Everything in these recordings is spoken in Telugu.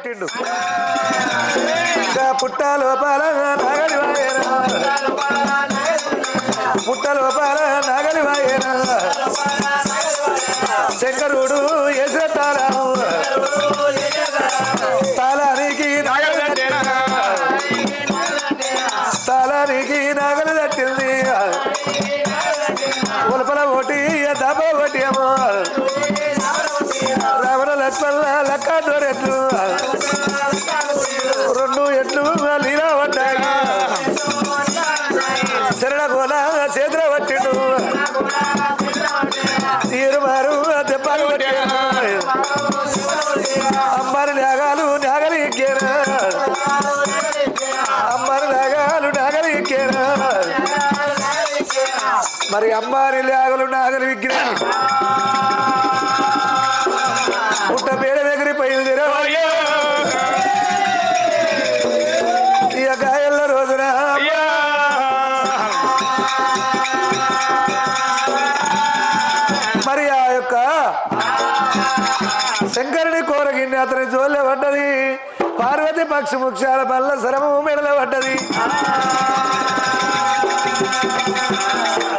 పెట్టిండు పుట్ట లోపాల నాగలి వాయేనా పుట్ట లోపాల నాగలి వాయేనా శంకరుడు వేసిన తాళము తాళానికి తాళానికి నాగలి తట్టింది ఉలపల ఒకటి దెబ్బ ఒకటి ఏమో రావణ లక్ష్మణ లక్క దొరెట్లు రెండు ఎట్లు లీలా పడ్డాయి శరణ గోల చేతుల పట్టిండు తీరుమారు దెబ్బలు పట్టాను అమ్మారి నాగాలు నాగలి ఎక్కారు అమ్మారి నాగాలు నాగలి ఎక్కారు మరి అమ్మారి నాగలు నాగలి ఎక్కిన పుట్ట పేడ ఎగిరిపోయింది ఇక గాయల రోజున మరి ఆ యొక్క శంకరుని కోరగిన్ని అతని జోళ్ళ పడ్డది పార్వతి పక్షి ముఖ్యాల పల్ల శరము మెడల పడ్డది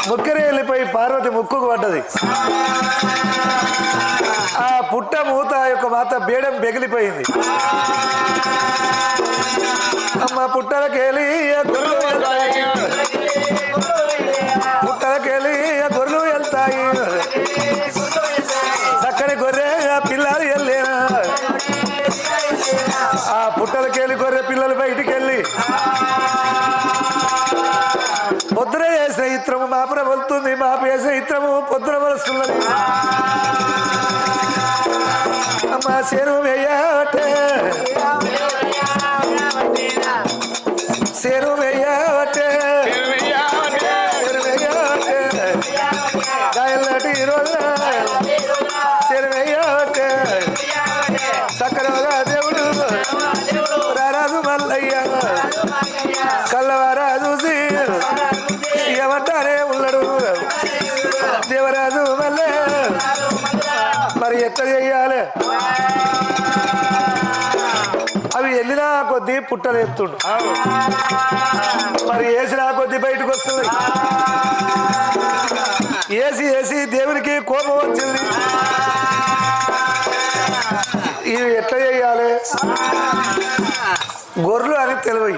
ముక్కరే వెళ్ళిపోయి పార్వతి ముక్కుకు పడ్డది ఆ పుట్ట మూత యొక్క మాత బేడం పెగిలిపోయింది అమ్మ పుట్టలకెళ్ళి గొర్రెలు వెళ్తాయి పుట్టలకెళ్ళి గొర్రెలు వెళ్తాయి చక్కని గొర్రె పిల్లలు వెళ్ళేనా ఆ పుట్టలకెళ్ళి గొర్రె పిల్లలు బయటికి వెళ్ళి పొద్దున చేసిన ఇత్రము మాపున వెళ్తుంది మాపు చేసిన ఇత్రము పొద్దున వస్తున్నది అమ్మ సేను వెయ్యవట్టే సేను వెయ్యవట్టే సేను వెయ్యవట్టే గాయలటి రోజున సేను వెయ్యవట్టే సక్కరగా దేవుడు రారాజు మల్లయ్య కళ్ళవారా చూసి ఏమంటారే ఉన్నాడు దేవరాజు మల్లె మరి ఎట్లా చెయ్యాలి అవి వెళ్ళినా కొద్దీ పుట్టలు ఎత్తుండు మరి వేసినా కొద్దీ బయటకు వస్తుంది వేసి వేసి దేవునికి కోపం వచ్చింది ఇవి ఎట్లా చెయ్యాలి గొర్రెలు అని తెలివి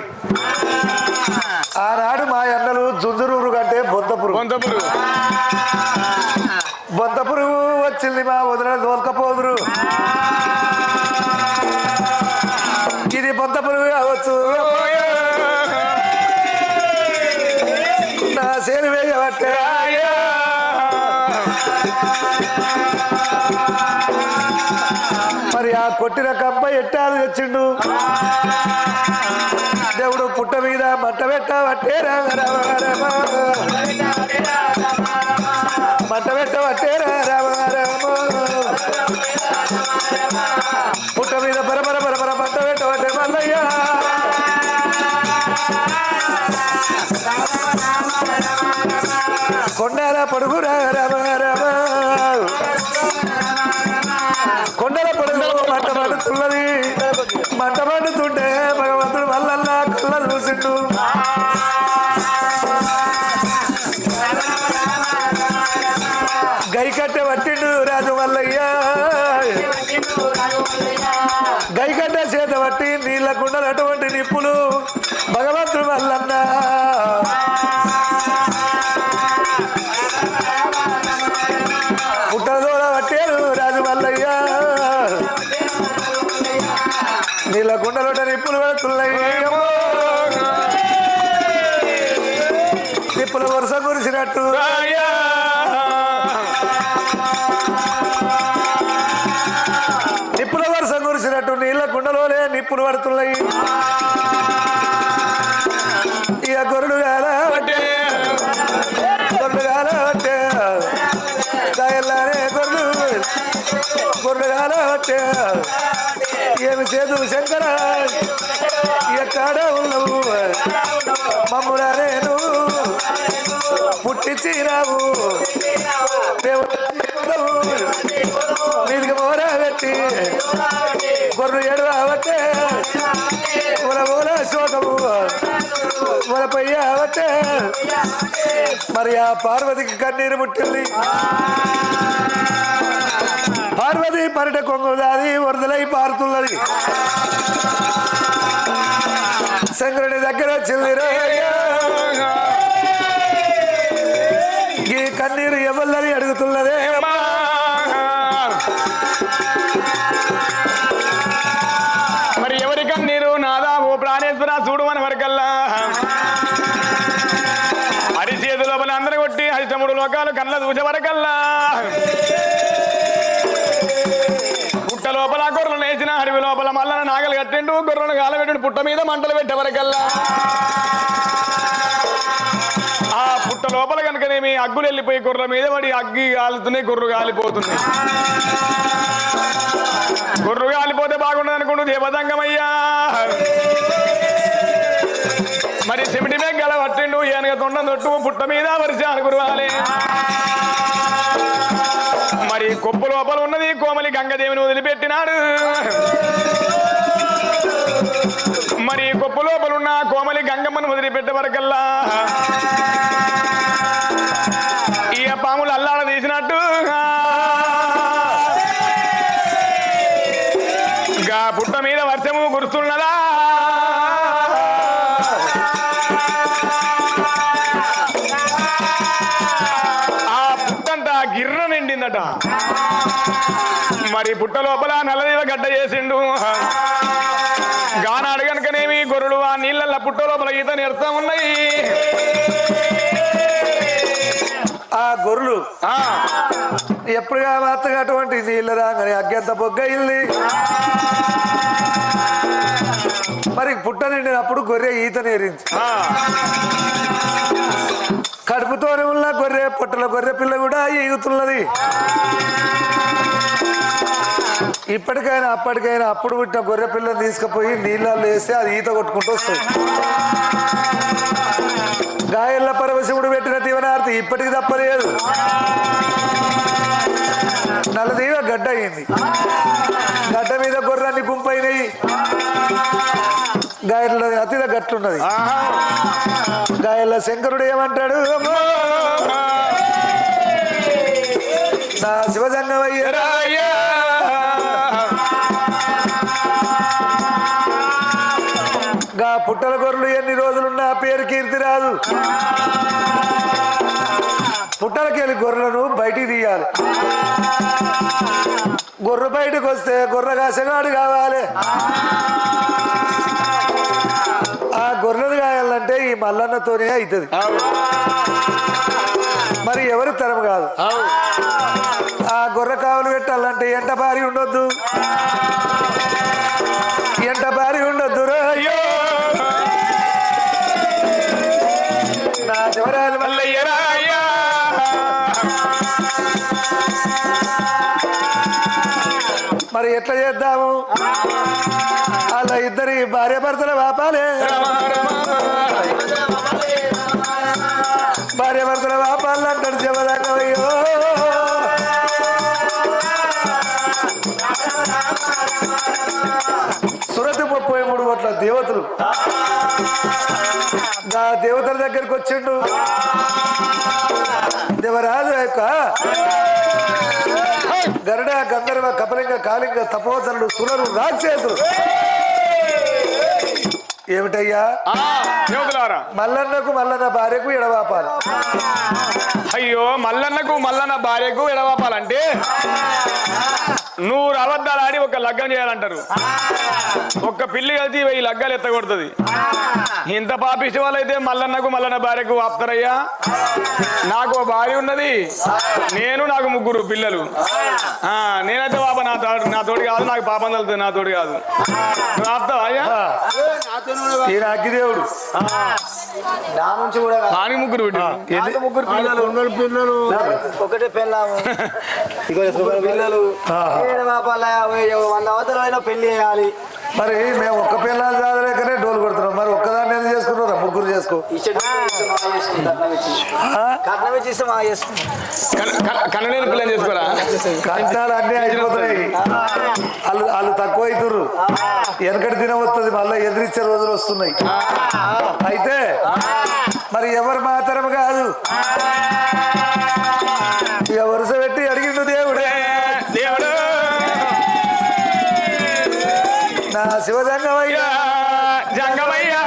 ఆనాడు మా అన్నలు జుంజురూరు కంటే బొంత పురుగు వచ్చింది మా వదిన దోల్కపోదురు ఇది బొంత పురుగు కావచ్చు నా సేను వేయబట్టే మరి ఆ కొట్టిన కంప ఎట్టాలు తెచ్చిండు దేవుడు పుట్ట మీద మంట పెట్టబట్టే మంట పెట్టబట్టే పుట్ట మీద బరబర బరబర మంట పెట్టబట్టే మల్లయ్య కొండల పొడుగు కొండల పొడుగు మంట మండుతున్నది మంట మండుతుంటే భగవంతుడు వల్లల్లా కళ్ళ చూసిండు గై కట్టె పట్టిండు రాజు మల్లయ్య గై కట్టె చేత పట్టి నీళ్ళకుండలు అటువంటి నిప్పులు భగవంతుడు వల్లన్న పుట్టదోడ పట్టారు రాజు మల్లయ్య నీళ్ళకుండలు నిప్పులు పడుతున్నాయి నిప్పుల వరుస కురిసినట్టు నిప్పుల వరుస కురిసినట్టు నీళ్ళ కుండలోనే నిప్పులు పడుతున్నాయి ఇక గొర్రెలు కాల పట్టే కాయల్లానే గొర్రెలు కాల పట్టే ఏమి చేదు శంకర ఎక్కడ ఉన్నావు మమ్ములనే నువ్వు పుట్టించిరావు మీదికి మోరా పెట్టి గొర్రెలు ఏడవబట్టే కొయ్యమంటే మరి ఆ పార్వతికి కన్నీరు ముట్టింది. పార్వతి పరిట కొంగుదాది వరదలై పారుతున్నది. శంకరుడి దగ్గర చెల్లిరా ఈ కన్నీరు ఎవరిని అడుగుతున్నదే. మరి ఎవరి కన్నీరు నాదా ఓ ప్రాణేశ్వర చూడమని వరకల్లా అరిచేతు లోపల అందరూ కొట్టి అష్టముడు లోకాలు కళ్ళ చూసే వరకల్లా పుట్ట లోపల గొర్రెలు నేసిన అడవి లోపల మల్లన నాగలు కట్టిండు గొర్రెలు గాలబెట్టిండు పుట్ట మీద మంటలు పెట్టే వరకల్లా ఆ పుట్ట లోపల కనుకనేమి అగ్గులు వెళ్ళిపోయి గొర్రెల మీద పడి అగ్గి కాలుతున్నాయి గొర్రెలు కాలిపోతుంది. గొర్రెలు కాలిపోతే బాగుండదు అనుకుంటూ దేవతంగమయ్యా మరి చెమిటి మీద గల పట్టిండు ఏనుగ తొండం తొట్టు పుట్ట మీద వరిచాను గురువాలే. మరి కొప్పు లోపల ఉన్నది కోమలి గంగదేవిని వదిలిపెట్టినాడు. మరి కొప్పు లోపల ఉన్న కోమలి గంగమ్మను వదిలిపెట్టే వరకల్లా ఈ పాములు అల్లాడ తీసినట్టు పుట్ట మీద వర్షము కురుస్తున్నదా. ఆ పుట్టంతా గిర్ర నిండిందట. మరి పుట్ట లోపల నల్లదేవ గడ్డ చేసిండు. గానాడు కనుకనేమి గొర్రెలు ఆ నీళ్ళ పుట్ట లోపల ఈత నేర్తా ఉన్నాయి. ఆ గొర్రెలు ఎప్పుడుగా మాత్రం అటువంటి నీళ్ళు రాగానే అగ్గంత బొగ్గయింది. మరి పుట్ట నిండినప్పుడు గొర్రె ఈత నేరింది. కడుపుతోనే ఉన్న గొర్రె పుట్టల గొర్రె పిల్ల కూడా ఈగుతున్నది. ఇప్పటికైనా అప్పటికైనా అప్పుడు పుట్టిన గొర్రె పిల్లని తీసుకుపోయి నీళ్ళల్లో వేస్తే అది ఈత కొట్టుకుంటూ వస్తుంది. గాయల్ల పరమశివుడు పెట్టిన దీవనార్తి ఇప్పటికి తప్పలేదు. నల్లదీవ గడ్డ అయింది. గడ్డ మీద గొర్రెన్ని గుంపైనవి. గాయల అతిథ గట్టున్నది. గాయల శంకరుడు ఏమంటాడు, నా శివజంగమయ్యరా గా పుట్టల గొర్రెలు ఎన్ని రోజులున్నా పేరు కీర్తి రాదు. పుట్టలకెళ్ళి గొర్రెలను బయటికి తీయాలి. గొర్రె బయటకు వస్తే గొర్రె కాసగాడు కావాలి. ఆ గొర్రెలు కాయాలంటే ఈ మల్లన్నతోనే అవుతుంది. మరి ఎవరి తరం కాదు. ఆ గొర్రె కావులు పెట్టాలంటే ఎంట భారీ ఉండొద్దు. ఎంట భారీ ఉండొద్దు. అయ్యో నా శివరాజు మల్లయ్యరా. మరి ఎట్లా చేద్దాము? అలా ఇద్దరి భార్య భర్తల వాపాలే. భార్య భర్తల వాపాలు అంటాడు శివదాకయ్యో. సురతి 33 కోట్ల దేవతలు ఆ దేవతల దగ్గరికి వచ్చిండు. దేవరాజు యొక్క గరుడ గంధర్వ కపలింగ కాళింగ తపోధనుడు సురరు రాక్షసులు ఏమిటయ్యా? మల్లన్నకు మల్లన్న భార్యకు ఎడవాపాలి. అయ్యో మల్లన్నకు మల్లన్న భార్యకు ఎడవాపాలంటే 100 అబద్ధాలు ఆడి ఒక లగ్గం చేయాలంటారు. ఒక్క పిల్లి కలిసి 1000 లగ్గాలు ఎత్తగొడుతుంది. ఇంత పాపిష్టి వాళ్ళైతే మల్లన్నకు మల్లన్న భార్యకు ఆపుతారయ్యా? నాకు భార్య ఉన్నది, నాకు 3 పిల్లలు. నేనైతే పాప నా తోటి కాదు, నాకు పాపం తలుతుంది, నా తోటి కాదు. నువ్వు ఆపుతావా అయ్యా? ఈయన అగ్గిదేవుడు. దానికి 3 పిల్లలు ఒకటే పెళ్ళాము పిల్లలు 100 అవతల పెళ్లి చేయాలి. మరి మేము ఒక్క పిల్లలు చదవలేకనే డోలు కొడుతున్నాం. మరి ఒక్కదాన్ని ఏం చేసుకుంటారా? 3 చేసుకో. కన్నలేని పిల్లని చేసుకోరా? కంటాలు అన్నీ అయిపోతున్నాయి. వాళ్ళు తక్కువ అవుతుర్రు. వెనకటి దినం వస్తుంది, మళ్ళీ ఎదిరించే రోజులు వస్తున్నాయి. అయితే మరి ఎవరు మాత్రం కాదు ఇక వరుస పెట్టి అడిగిండు దేవుడే దేవుడు నా శివజంగమయ్యా జంగమయ్యా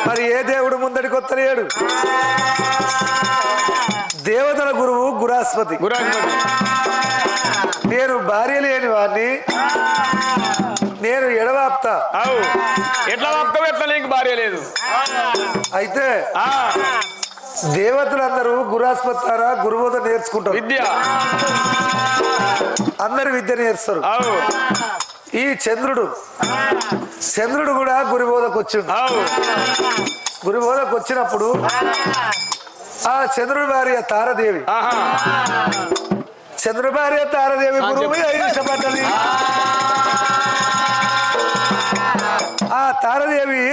మరి ఏ దేవుడు ముందడికి వస్తలేడు దేవతల గురువు గురాస్పతి నేను భార్య లేని వాడిని నేను ఎడవాప్తా అవు ఎట్లా వాపుతావు ఎట్లా నీకు భార్య లేదు అయితే దేవతలందరూ గురాస్పతారా గురుబోధ నేర్చుకుంటారు విద్య అందరు విద్య నేర్స్తారు అవు ఈ చంద్రుడు కూడా గురుబోధకు వచ్చిండు గురుబోధకు వచ్చినప్పుడు ఆ చంద్రుడి భార్య తారదేవి చంద్రుడి భార్య తారదేవి గురువు ఇష్టపడ్డది ఆ తారదేవి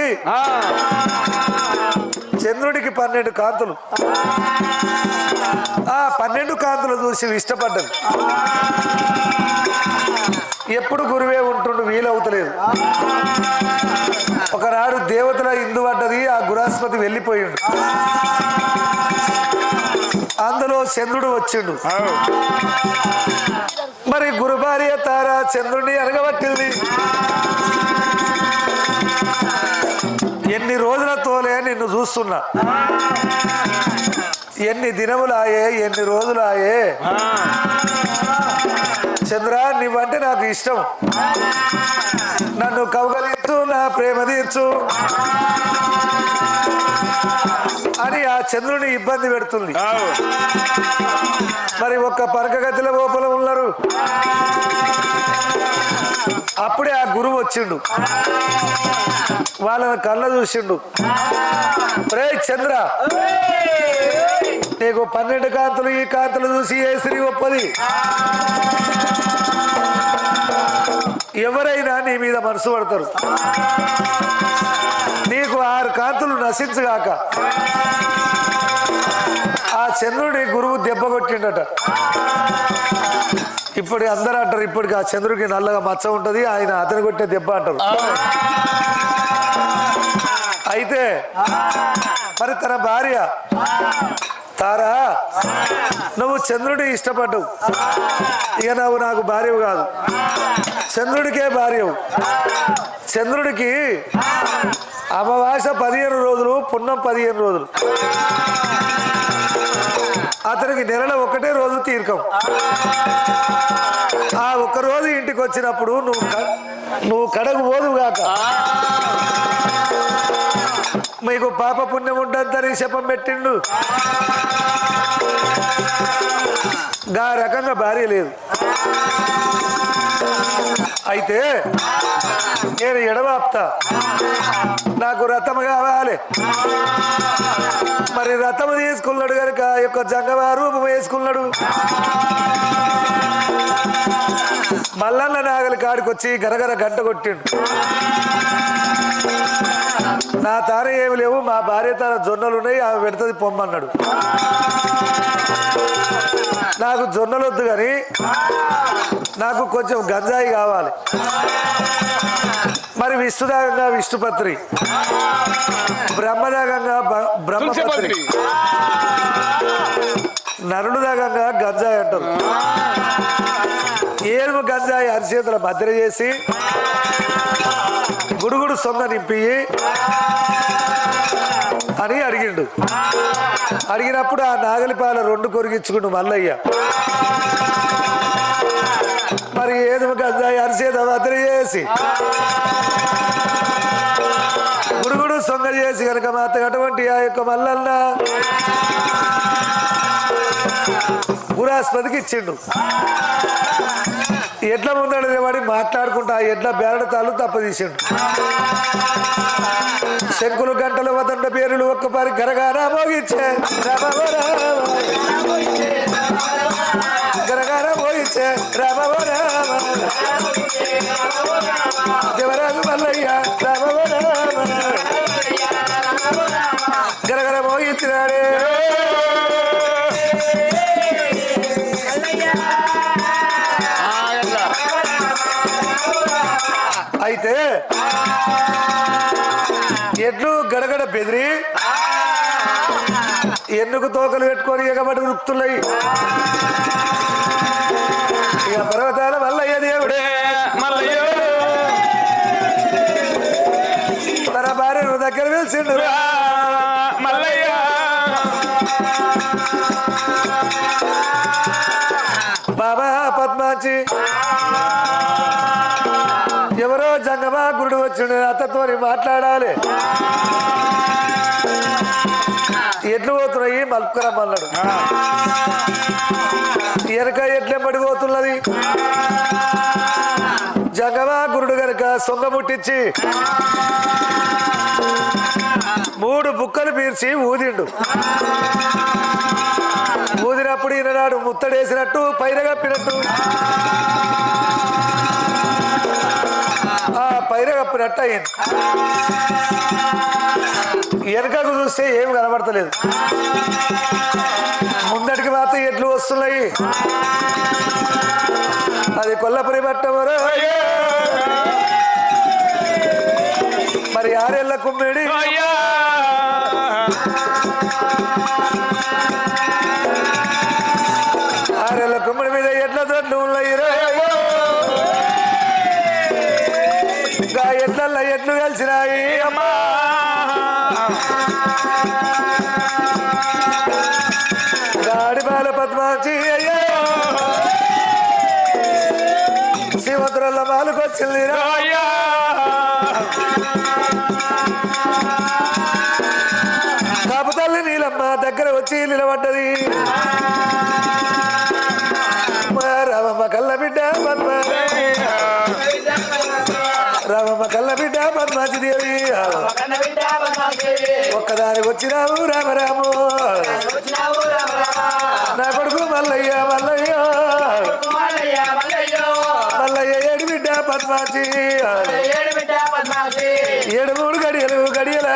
చంద్రుడికి 12 కాంతులు ఆ 12 కాంతులు చూసి ఇష్టపడ్డది ఎప్పుడు గురువే ఉంటుండు వీలవుతలేదు ఒకనాడు దేవతల ఇందు పడ్డది ఆ గురాస్పతి వెళ్ళిపోయిండు అందులో చంద్రుడు వచ్చిండు మరి గురు భార్య తార చంద్రుడిని అరగబట్టింది ఎన్ని రోజులతోలే నిన్ను చూస్తున్నా ఎన్ని దినములాయే ఎన్ని రోజులాయే చంద్ర నీవంటే నాకు ఇష్టం నన్ను కౌగలించు నా ప్రేమ తీర్చు అని ఆ చంద్రుని ఇబ్బంది పెడుతుంది మరి ఒక్క పరకగతిల లోపల ఉన్నారు అప్పుడే ఆ గురువు వచ్చిండు వాళ్ళని కళ్ళ చూసిండు రే చంద్ర నీకు 12 కాంతులు ఈ కాంతులు చూసి ఏ స్త్రీ ఒప్పది ఎవరైనా నీ మీద మనసు పడతారు నీకు 6 కాంతులు నశించగాక ఆ చంద్రుడి గురువు దెబ్బ కొట్టిండట ఇప్పుడు అందరూ అంటారు ఇప్పటికి ఆ చంద్రుడికి నల్లగా మచ్చ ఉంటది ఆయన అతను కొట్టే దెబ్బ అంటారు అయితే మరి తన భార్య తారా నువ్వు చంద్రుడి ఇష్టపడ్డావు ఇక నువ్వు నాకు భార్యవు కాదు చంద్రుడికే భార్యవు చంద్రుడికి అమావాస 15 రోజులు పున్నం 15 రోజులు అతనికి నెలలో ఒకటే రోజు తీర్కం ఆ ఒక్క రోజు ఇంటికి వచ్చినప్పుడు నువ్వు కడకు పోదుగాక మీకు పాప పుణ్యం ఉంటుందని శపం పెట్టిండు గా రకంగా భార్య లేదు అయితే నేను ఎడవాప్తా నాకు రథము కావాలి మరి రథము తీసుకున్నాడు కనుక యొక్క జంగవారు వేసుకున్నాడు మల్లన్న నాగలి కాడికొచ్చి గరగర గంట కొట్టిండు నా తార ఏమి లేవు మా భార్య తార జొన్నలు ఉన్నాయి ఆమె పెడుతుంది పొమ్మన్నాడు నాకు జొన్నలు వద్దు కానీ నాకు కొంచెం గంజాయి కావాలి మరి విష్ణుదాగంగా విష్ణుపత్రి బ్రహ్మదాగంగా బ్రహ్మపత్రి నరుడుదాగంగా గంజాయి అంటారు ఏనుగు గంజాయి అరిచేతుల భద్ర చేసి గుడుగుడు సొంగ నింపి అని అడిగిండు అడిగినప్పుడు ఆ నాగలిపాల 2 కొరిగించుకుండు మల్లయ్య మరి ఏనుగు గంజాయి అరిచేత భద్ర చేసి గుడుగుడు సొంగ చేసి కనుక మాత్రం అటువంటి ఆ యొక్క మల్లన్న గురాస్పతికి ఇచ్చిండు ఎడ్ల ముందడు వాడి మాట్లాడుకుంటా ఆ ఎడ్ల బేరడ తాళ్ళు తప్పదీసిండు శంకులు గంటలు వదండ పేరులు ఒక్కపారి గరగారా మోగించే గరగారా మోగించే రామవ రామ దేవరాజు మల్లయ్య రామవ రామ గరగర మోగించినాడే అయితే బెదిరి ఎన్నుకు తోకలు పెట్టుకొని ఎగబడి వృత్తులై ఇక పర్వతాల మల్లయ్య దేవుడే మల్లయ్య తన భార్యను దగ్గర పిలిచిండు మల్లయ్య బాబా పద్మాచి ఎవరో జంగమా గురుడు వచ్చిండు అత్తతో మాట్లాడాలి ఎట్లు పోతున్నాయి మలుపుకరమ్మన్నాడు వెనక ఎట్లెంబడి పోతున్నది జంగమా గురుడు గనక సొంగ ముట్టించి 3 బుక్కలు పీల్చి ఊదిండు ఊదినప్పుడు ఈనాడు ముత్తడేసినట్టు పైన కప్పినట్టు ఆ పైన కప్పినట్టు అయింది వెనకకు చూస్తే ఏమి కనబడతలేదు ముందటికి మాత్రం ఎట్లు వస్తున్నాయి అది కొల్లపురి పట్టమరు మరి ఆరేళ్ల కుమ్మిడి ఆరేళ్ల కుమ్మిడి మీద ఎట్ల దొడ్లు ఉన్నాయి ఇంకా ఎట్లల్లో ఎట్లు కలిసినాయి అమ్మా గాడిపాల పద్మాచి అయ్యో శివద్రల్ల బాలుకొచ్చింది కాపు తల్లి నీలమ్మ దగ్గర వచ్చి నిలబడ్డది రామమ్మ కళ్ళ బిడ్డ పద్మ రామమ్మ కళ్ళ బిడ్డ పద్మాచి దేవి ఒక్కదానికి వచ్చినావు రామరాము నా కొడుకు మల్లయ్య మల్లయ్య మల్లయ్య ఏడు బిడ్డ పద్మాచి 7 గడియలు గడియల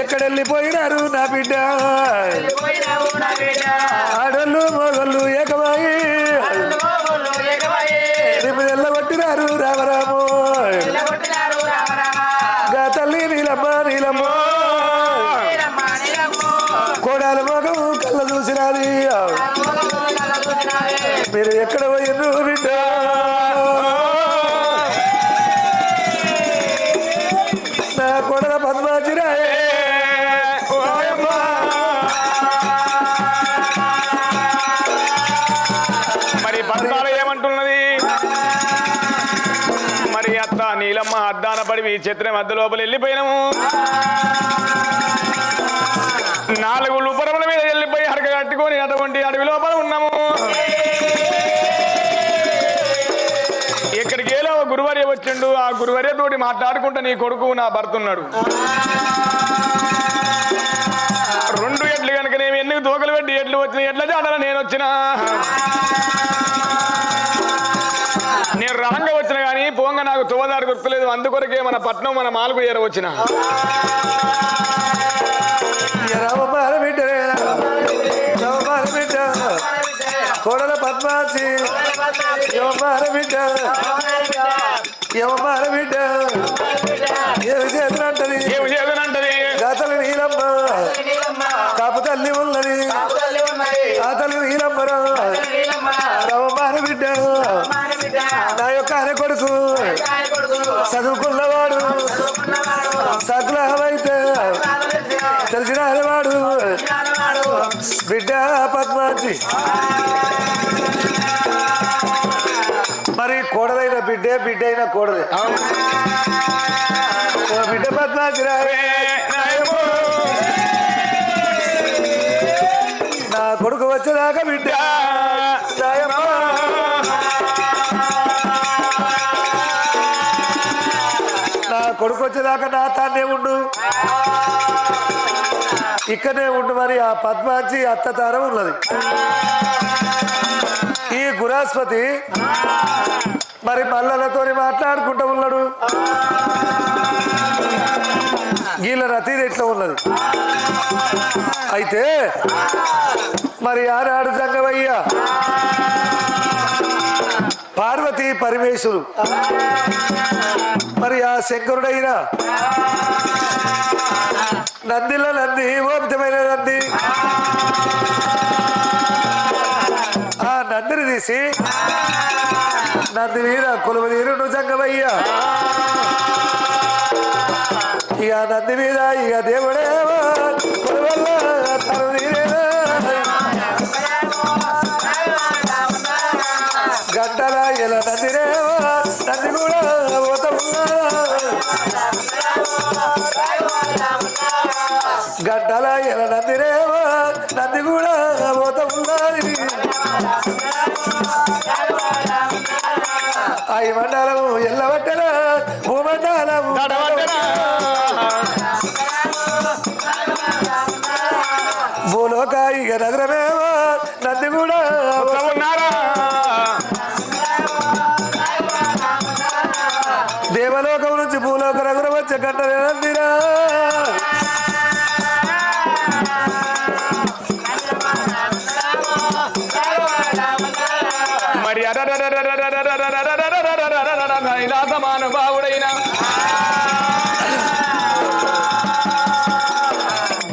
ఎక్కడెళ్ళిపోయినారు నా బిడ్డ ఆడళ్ళు మొగళ్ళు ఏకమాయి ఎల్లగొట్టినారు రామరాము గా తల్లి నీలమ్మ నీలమ్మ కోడాల మొగం కళ్ళ చూసినది మీరు ఎక్కడ పోయిన బిడ్డ నా కొడల పద్మాచిరాయే మరి పద్మాలు ఏమంటున్నది మరి అత్త నీలమ్మ అద్దాన పడి మీ చిత్రం మధ్య లోపల వెళ్ళిపోయినాము 4 లుపరముల మీద వెళ్ళిపోయి హరక కట్టుకొని అటువంటి అడవి లోపల ఉన్నాము ఇక్కడికి ఏలో గురువర్య వచ్చిండు ఆ గురువర్యతోటి మాట్లాడుకుంటా నీ కొడుకు నా భర్త ఉన్నాడు 2 ఎడ్లు కనుక నేను ఎందుకు దూకలు పెట్టి ఎడ్లు వచ్చిన ఎడ్ల జాడల నేను వచ్చినా నేను రాంగా వచ్చిన కానీ పోంగ నాకు తువ్వదారు గుర్తులేదు అందుకొరకే మన పట్నం మన మాలకు ఏర వచ్చిన కోడల పద్మాచి బిడ్డ ఎవమార బిడ్డ ఏమి చేతునంటది గాతలు నీలమ్మ కాపు తల్లి ఉన్నది ఆ తల్లి నీలమ్మరా రవమార బిడ్డ నా యొక్క అనే కొడుకు చదువుకున్నవాడు సగ్రహమైతే తెలిసిన అనేవాడు బిడ్డ పద్మాచి మరి కోడలైన బిడ్డే బిడ్డ అయిన కోడలే బిడ్డ పద్మాచి నా కొడుకు వచ్చేదాకా బిడ్డ నా కొడుకు వచ్చేదాకా నా తానే ఉండు ఇక్కడనే ఉండు మరి ఆ పద్మాచి అత్త తారం ఉన్నది ఈ గురాస్పతి మరి మల్లలతో మాట్లాడుకుంటూ ఉన్నాడు వీళ్ళ రతీది ఎట్లా ఉన్నది అయితే మరి ఆనాడు జంగమయ్య పార్వతీ పరమేశ్వరు మరి ఆ శంకరుడైనా నందిలో నంది ఓపితమైన నంది ఆ నందిని తీసి నంది మీద కొలువ తీరుడు జంగమయ్య ఇక నంది మీద ఇక దేవుడేమో కొలువల్ల తను తీరేనా గంటల ఇలా నందిరేమో నంది కూడా పోత గంటల ఇలా నందిరేమో నంది కూడా పోత ఉన్నది ఐ మండలము ఎల్లబట్టన భూమండలము భూలోక ఇక నగరమేమో నంది కూడా ఉన్నారా దేవలోకం నుంచి భూలోక నగరం వచ్చే గంటనే నందిరా మరి మహానుభావుడైన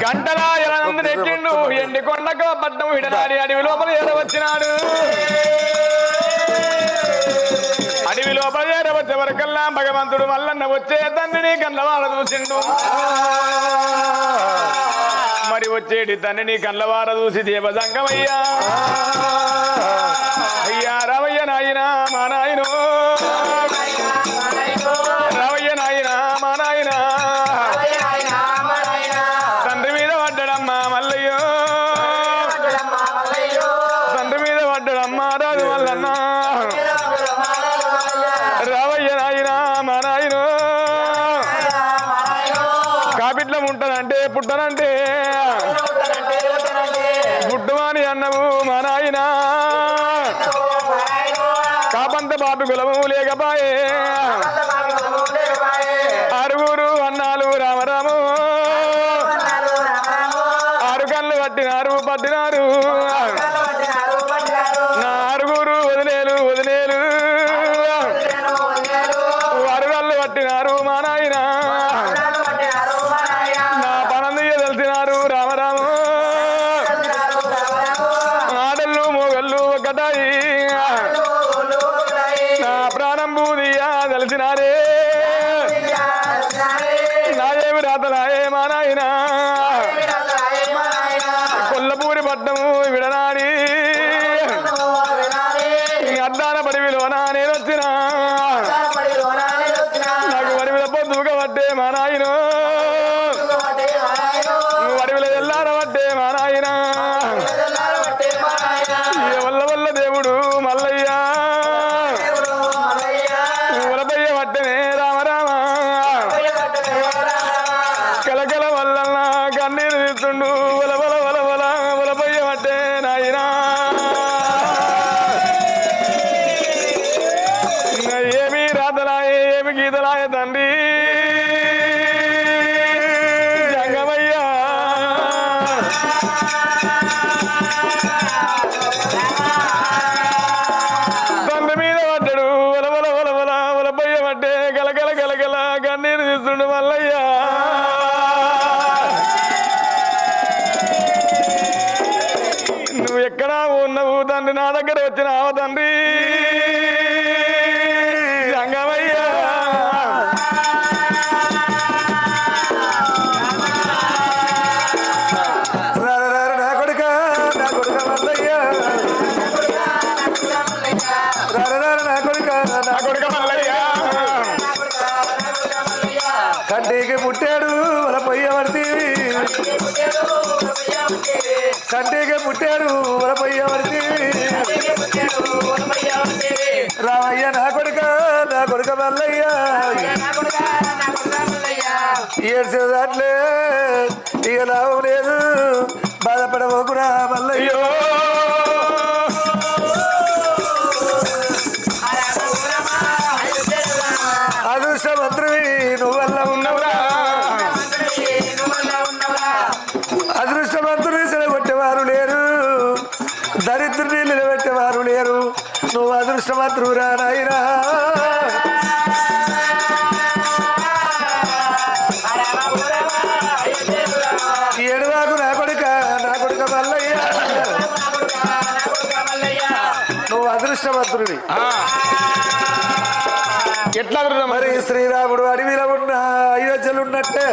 గంటల ఎలానందుని ఎక్కిండు ఎండి కొండక పట్నం విడనాడి అడవి లోపల ఏరవచ్చినాడు అడవి లోపల ఏరవచ్చే వరకల్లా భగవంతుడు మల్లన్న వచ్చే తండ్రిని కళ్ళవాడ చూసిండు మరి వచ్చేటి తండ్రిని కళ్ళవార చూసి దేవజంగమయ్యా అయ్యా రావయ్య నాయన మా నాయనో రావయ్య నాయన మా నాయన తండ్రి మీద పడ్డడమ్మా మల్లయ్యో తండ్రి మీద పడ్డడమ్మా రాజు మల్లన్న రావయ్య నాయన మా నాయనో కాపిట్లం ఉంటానంటే పుట్టనంటే పుట్టువాని అన్నము మా నాయన కాపంత బాపి కులము లేకపాయే ఆరుగురు అన్నాలు రామరాము ఆరు కళ్ళు పట్టినారు పట్టినారు నా ఆరుగురు వదిలేలు వదిలేలు ఆరు కళ్ళు పట్టినారు మా నాయన నా పనందియ తెలిసినారు రామరాము ఆడళ్ళు మొగళ్ళు ఒకటాయి నా ప్రాణం బూదియా తెలిసినారే నాయేమి రాతలాయే మా నాయన కొల్లపూరి పట్నము విడనాడి అద్దాన పడివిలోనా నేను వచ్చిన నాకు వడివిల పొద్దుగా పట్టే మా నాయన వడివిల ఎల్లార పట్టే మా నాయన వల్ల వల్ల దేవుడు మల్లయ్య ఉలపయ్య పట్టనే రామరామ కలకల వల్ల కన్నీరు తీస్తుండు వల వల వల వల ఉలపయ్య పట్టే నాయనా ఏమి రాతలాయే ఏమి గీతలాయ తండ్రి జంగమయ్యా తండ్రి మీద పడ్డాడు వల వల వల వల ఉలపయ్య పట్టే గలగల గలగల కన్నీరు తీస్తుండు మల్లయ్యా నువ్వు ఎక్కడా ఉన్నావు తండ్రి నా దగ్గర వచ్చినావా తండ్రి జంగమయ్యా నా కొడుక మల్లయ్య నా కొడుక నా కొడుక మల్లయ్య కంటికి పుట్టాడు వల పొయ్యవర్తి కంటికి పుట్టాడు వల పొయ్యవర్తి రామయ్య నా కొడుక మల్లయ్య ఏడ్చే దాంట్లో ఇక లాభం లేదు బాధపడబోకురా మల్లయ్య అయ్యో అదృష్టమంత్రివి నువ్వల్ల ఉన్నవురా అదృష్టమంతుని నిలబెట్టేవారు లేరు దరిద్రుని నిలబెట్టేవారు లేరు నువ్వు అదృష్టవంతురా నాయనా ఏడువాకు నా కొడుక మల్లయ్య నువ్వు అదృష్టవంతుడివి ఎట్లా మరి శ్రీరాముడు అడవిలో ఉన్న అయోధ్యలు ఉన్నట్టే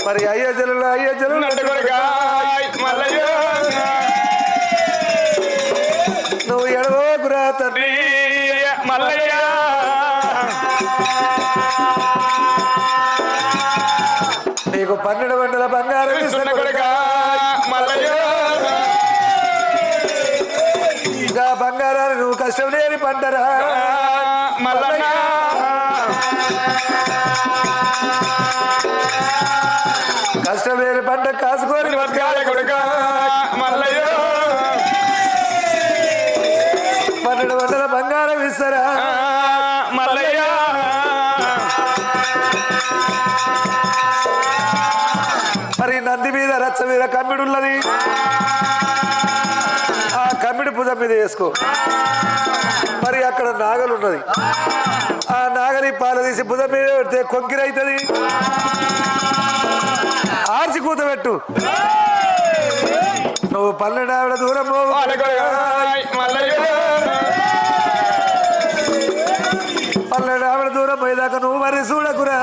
మరి అయోధ్యలు నువ్వు ఎడవోకురా తండ్రి మల్లయ్య నీకు 12 గంటల బంగారం ఇంకా బంగారాన్ని నువ్వు కష్టం లేని పంటరా మల్లయ్య కష్టం లేని పంట కాసుకొని కొడుక మల్లయ్య 12 గంటల బంగారం ఇస్తారా మల్లయ్య మరి నంది మీద రచ్చ మీద కమ్మిడి ఉన్నది ఆ కమ్మిడి భుజం మీద వేసుకో మరి అక్కడ నాగలు ఉన్నది ఆ నాగలి పాల తీసి భుజం మీద పెడితే కొంకిరైతుంది ఆర్చి కూత పెట్టు నువ్వు 12 ఆవిడ దూరం పోవు 12 ఆవిడ దూరం పోయేదాకా నువ్వు మరి చూడకురా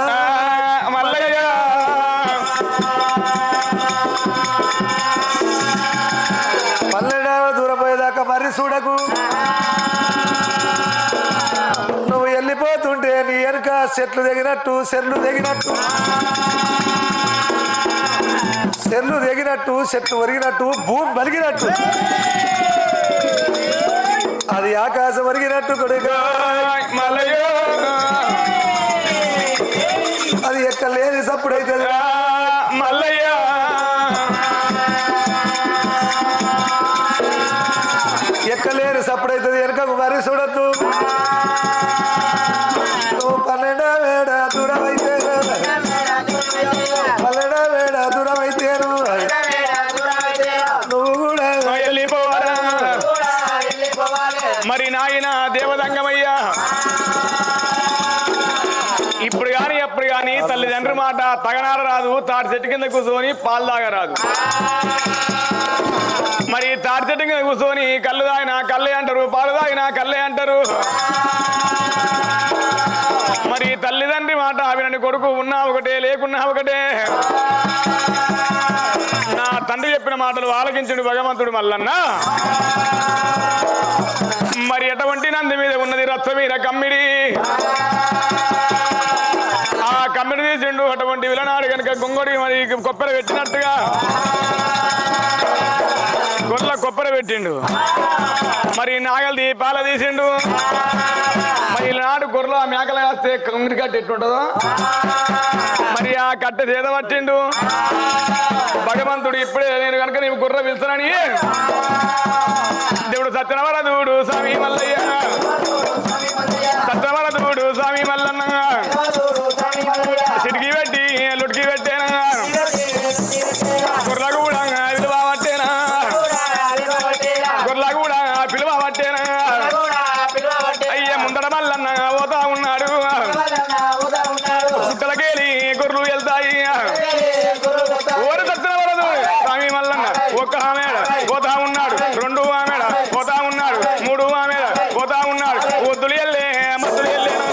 మల్లయ్య 12 ఆవిడ దూరం పోయేదాకా మరి చూడకు నువ్వు వెళ్ళిపోతుంటే నీ వెనుక చెట్లు దిగినట్టు చెట్లు ఒరిగినట్టు భూమి బలిగినట్టు అది ఆకాశం ఒరిగినట్టు కొడుకా మల్లయ్య అది ఎక్కలేని సప్పుడు అవుతుంది మల్లయ్య ఎక్కలేని సప్పుడు అవుతుంది వెనకకు మరి చూడద్దు నువ్వు 12 వేడ దూరం అయితే 12 వేడ దూరం అయితే నువ్వు కూడా వెళ్ళిపోవాలా మరి నాయన దేవదంగమయ్యా ఇప్పుడు గాని ఎప్పుడు గాని తల్లిదండ్రి మాట తగనార రాదు తాటి చెట్టు కింద కూర్చొని పాలు తాగరాదు మరి తాటి చెట్టు కింద కూర్చొని కళ్ళు తాగినా కళ్ళే అంటారు పాలు తాగినా కళ్ళే అంటారు మరి తల్లిదండ్రి మాట వినని కొడుకు ఉన్నా ఒకటే లేకున్నా ఒకటే నా తండ్రి చెప్పిన మాటలు ఆలకించుడు భగవంతుడు మల్లన్న మరి ఎటువంటి నంది మీద ఉన్నది రచ్చ మీద కమ్మిడి ఆ కమ్మిడి తీసిండు అటువంటి విలనాడు కనుక గొంగడి మరి కొప్పెర పెట్టినట్టుగా గొల్ల కొప్పెర పెట్టిండు మరి నాగలి పాల తీసిండు మరి నాడు గొర్రెలు ఆ మేకలు వేస్తే కొంగిరి కట్ట ఎట్టుంటుందో మరి ఆ కట్ట చేత పట్టిండు భగవంతుడు ఇప్పుడే నేను కనుక నీవు గుర్ర పిలుస్తానని దేవుడు సత్యనవరదుడు స్వామి మల్లయ్య సత్యనవరదుడు స్వామి మల్లన్న సిటికి పెట్టి లుటికి పెట్టేనా గుర్ర కూడా విలువ పట్టేనా గుర్ర కూడా పిలువ పట్టేనా అయ్యే ముందర మల్లన్న పోతా ఉన్నాడు పుట్టలకేలి గొర్రెలు వెళ్తాయి ఓరు సత్యనవరదు స్వామి మల్లన్న ఒక్క ఆమెడ పోతా ఉన్నాడు 2 ఆమెడ పోతా ఉన్నాడు 3 ఆమెడ పోతా ఉన్నాడు ఒద్దులు వెళ్ళే మత్తులు వెళ్ళేనా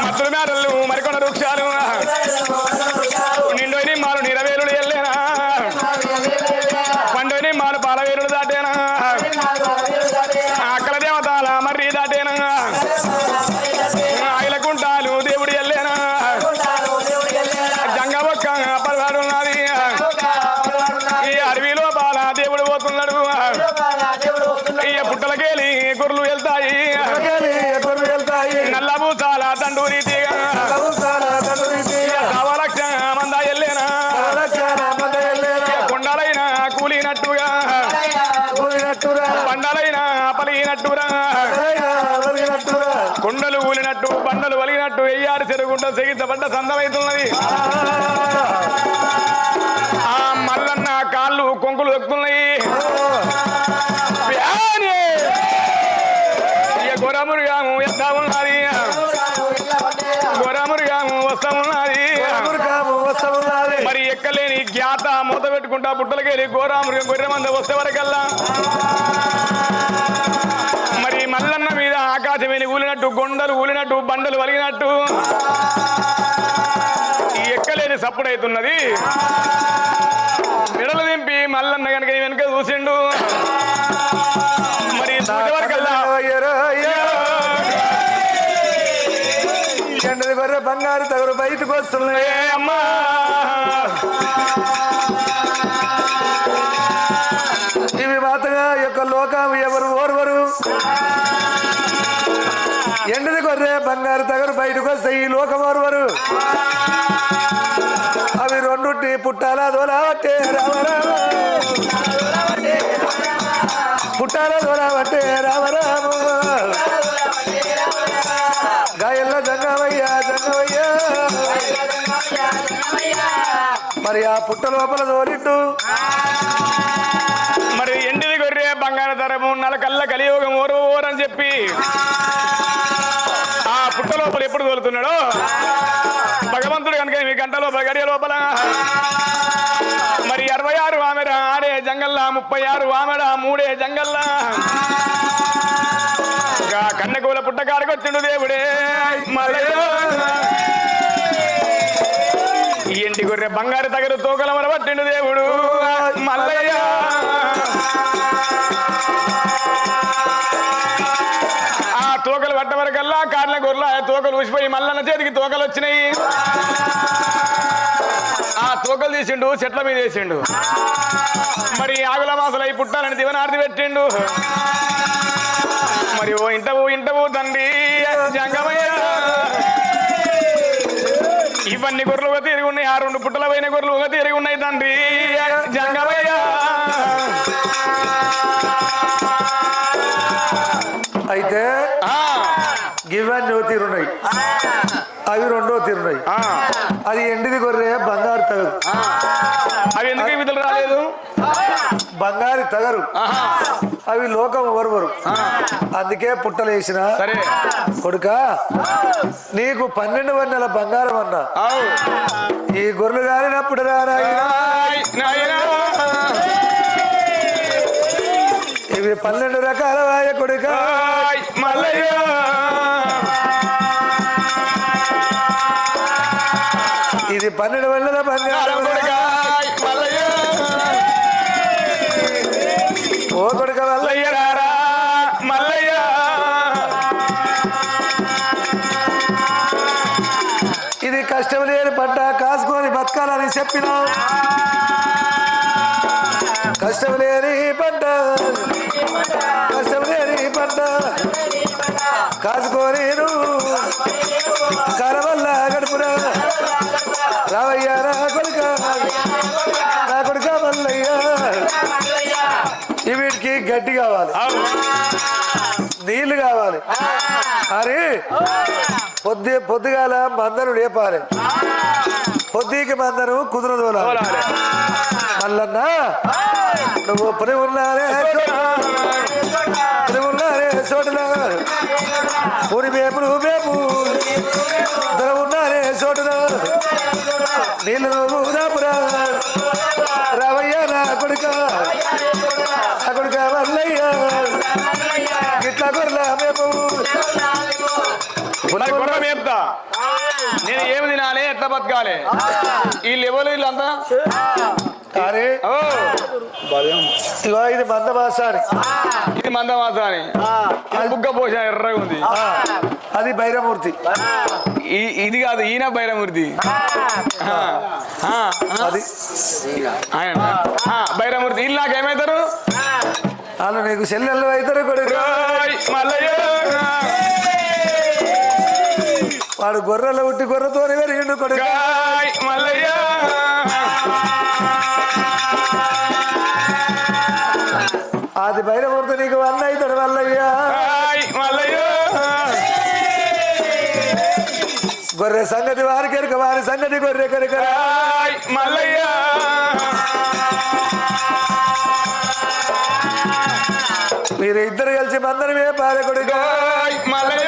మత్తులు మేడలు మరికొన్న వృక్షాలు నిండోని మాలు నిరవేలుడు వెళ్ళేనా పండోని మాలు పాలవేలుడు దాటేనా అక్కల దేవతాల మర్రి దాటేనా ఆయలకుంటాలు దేవుడు వెళ్ళేనా జంగబొక్క పరవాడు ఉన్నది ఈ అడవిలో బాల దేవుడు పోతున్నాడు ఈ పుట్టలకేలి గొర్రెలు వెళ్తాయి నల్ల పూసాల తండూరి తీగ సవలక్ష మంద వెళ్ళేనా కొండలైనా కూలినట్టుగా పండలైనా పలిగినట్టురా కొండలు కూలినట్టు బండలు వలిగినట్టు వెయ్యారు చెరుగుంట సెగిద్దబడ్డ సందమైతున్నది ఆ మల్లన్న కాళ్ళు కొంకులు దొక్కుతున్నాయి మూత పెట్టుకుంటా పుట్టలకెళ్ళి గోరామృగం గొర్రె మంద వస్తే వరకల్లా మరి మల్లన్న మీద ఆకాశమేని ఊలినట్టు గొండలు ఊలినట్టు బండలు వలిగినట్టు ఎక్కలేని సప్పుడైతున్నది. మెడలు దింపి మల్లన్న కనుక వెనుక చూసిండు. మరి వరకల్లా ఎండది గొర్రె బంగారు తగరు బయటకు వస్తున్నాయి. అమ్మా ఇవి మాతగా యొక్క లోకం ఎవరు ఓర్వరు. ఎండది గొర్రె బంగారు తగరు బయటకు వస్తాయి, ఈ లోకం ఓర్వరు. అవి రెండుంటి పుట్టాల దోలావట్టే రామరామ, పుట్టాల దోలావట్టే రామరామ, గాయల్ల జంగమయ్య జంగమయ్య. మరి ఆ పుట్ట లోపల తోలిట్టు మరి ఎండిది గొర్రె బంగారు తరము నలకల్ల కలియోగం ఓరని చెప్పి ఆ పుట్ట లోపల ఎప్పుడు తోలుతున్నాడో భగవంతుడు కనుక మీ గంట లోపల గడియ లోపల మరి 66 ఆమెడ ఆడే జంగల్లా 36 ఆమెడ 3 జంగల్లా కన్నకూల పుట్టకాడికి వచ్చిండు దేవుడే. ఇంటి గొర్రె బంగారు తగరు తోకల మన పట్టిండు దేవుడు మల్లయ్య. ఆ తోకలు పట్ట వరకల్లా కాళ్ళ గొర్రెల తోకలు ఊసిపోయి మల్లన్న చేతికి తోకలు వచ్చినాయి. ఆ తోకలు తీసిండు, చెట్ల మీద వేసిండు. మరి ఆగుల మాసలై పుట్టాలని దివనార్తి పెట్టిండు. మరి ఓ ఇంటవు తండ్రి జంగమయ్య. ఇవన్నీ గొర్రెలుగా తిరిగి ఉన్నాయి, ఆ 2 పుట్టల పైన గొర్రెలుగా తిరిగి ఉన్నాయి తండ్రి జంగమయ్య. అయితే ఇవన్నీ తీరున్నాయి, అవి 2 తీరున్నాయి. అది ఎండిది గొర్రె బంగారు తగరు. అవి ఎందుకు విధులు రాలేదు? బంగారు తగరు, అవి లోకం వరువరు. అందుకే పుట్టలేసిన సరే కొడుక నీకు 12 వన్నెల బంగారం అన్నా. ఈ గొర్రెలు కాలినప్పుడు ఇవి 12 రకాల వాయ కొడుక మల్లయ్య. ఇది 12 వన్నెల బంగారం మల్లయ్య. ఓ కొడుక మల్లయ్య రారా మల్లయ్య. ఇది కష్టం లేని పంట కాసుకొని బతకాలని చెప్పినావు. కష్టం లేని పంట, కష్టం లేని పంట కాసుకొని కరవల్ల గడుపురా రావయ్యా నా కొడుక, నా కొడుక మల్లయ్య. వీటికి గడ్డి కావాలి, నీళ్లు కావాలి. అరే పొద్దుగాల మందను లేపాలి, పొద్దుకి మందను కుదురదోలాలి. మల్లన్నా నువ్వు పని ఉన్నారే చోటున పూరి మేపులు మేపు ఉన్నారే చోటున నీళ్ళు నువ్వు రాపురా రావయ్యా నా కొడుక, నా కొడుక మల్లయ్య. ఇట్లా గొర్రెల మేపు మేపుతా. నేను ఏమి తినాలి, ఎట్లా బతకాలి? వీళ్ళు ఎవరు వీళ్ళంతా? కానీ ఇది మందమాసాని, ఇది మందమాసాని, బుగ్గ పోషణ ఎర్రగా ఉంది. అది బైరమూర్తి. ఇది కాదు, ఈయన బైరమూర్తి. అది బైరమూర్తి. వీళ్ళు నాకేమవుతారు? వాళ్ళు నీకు చెల్లెళ్ళు అవుతారు కొడుకు. వాడు గొర్రెలు ఉట్టి గొర్రెతో పెరిగిండు కొడుకు మల్లయ్య. అది బైరమూర్తి నీకు వల్ల అవుతాడు మల్లయ్య. గొర్రె సంగతి వారికి ఎరుక, వారి సంగతి గొర్రె కనుక మల్లయ్య. మీరు ఇద్దరు కలిసి మందరమే పారే కొడుక మల్లయ్య.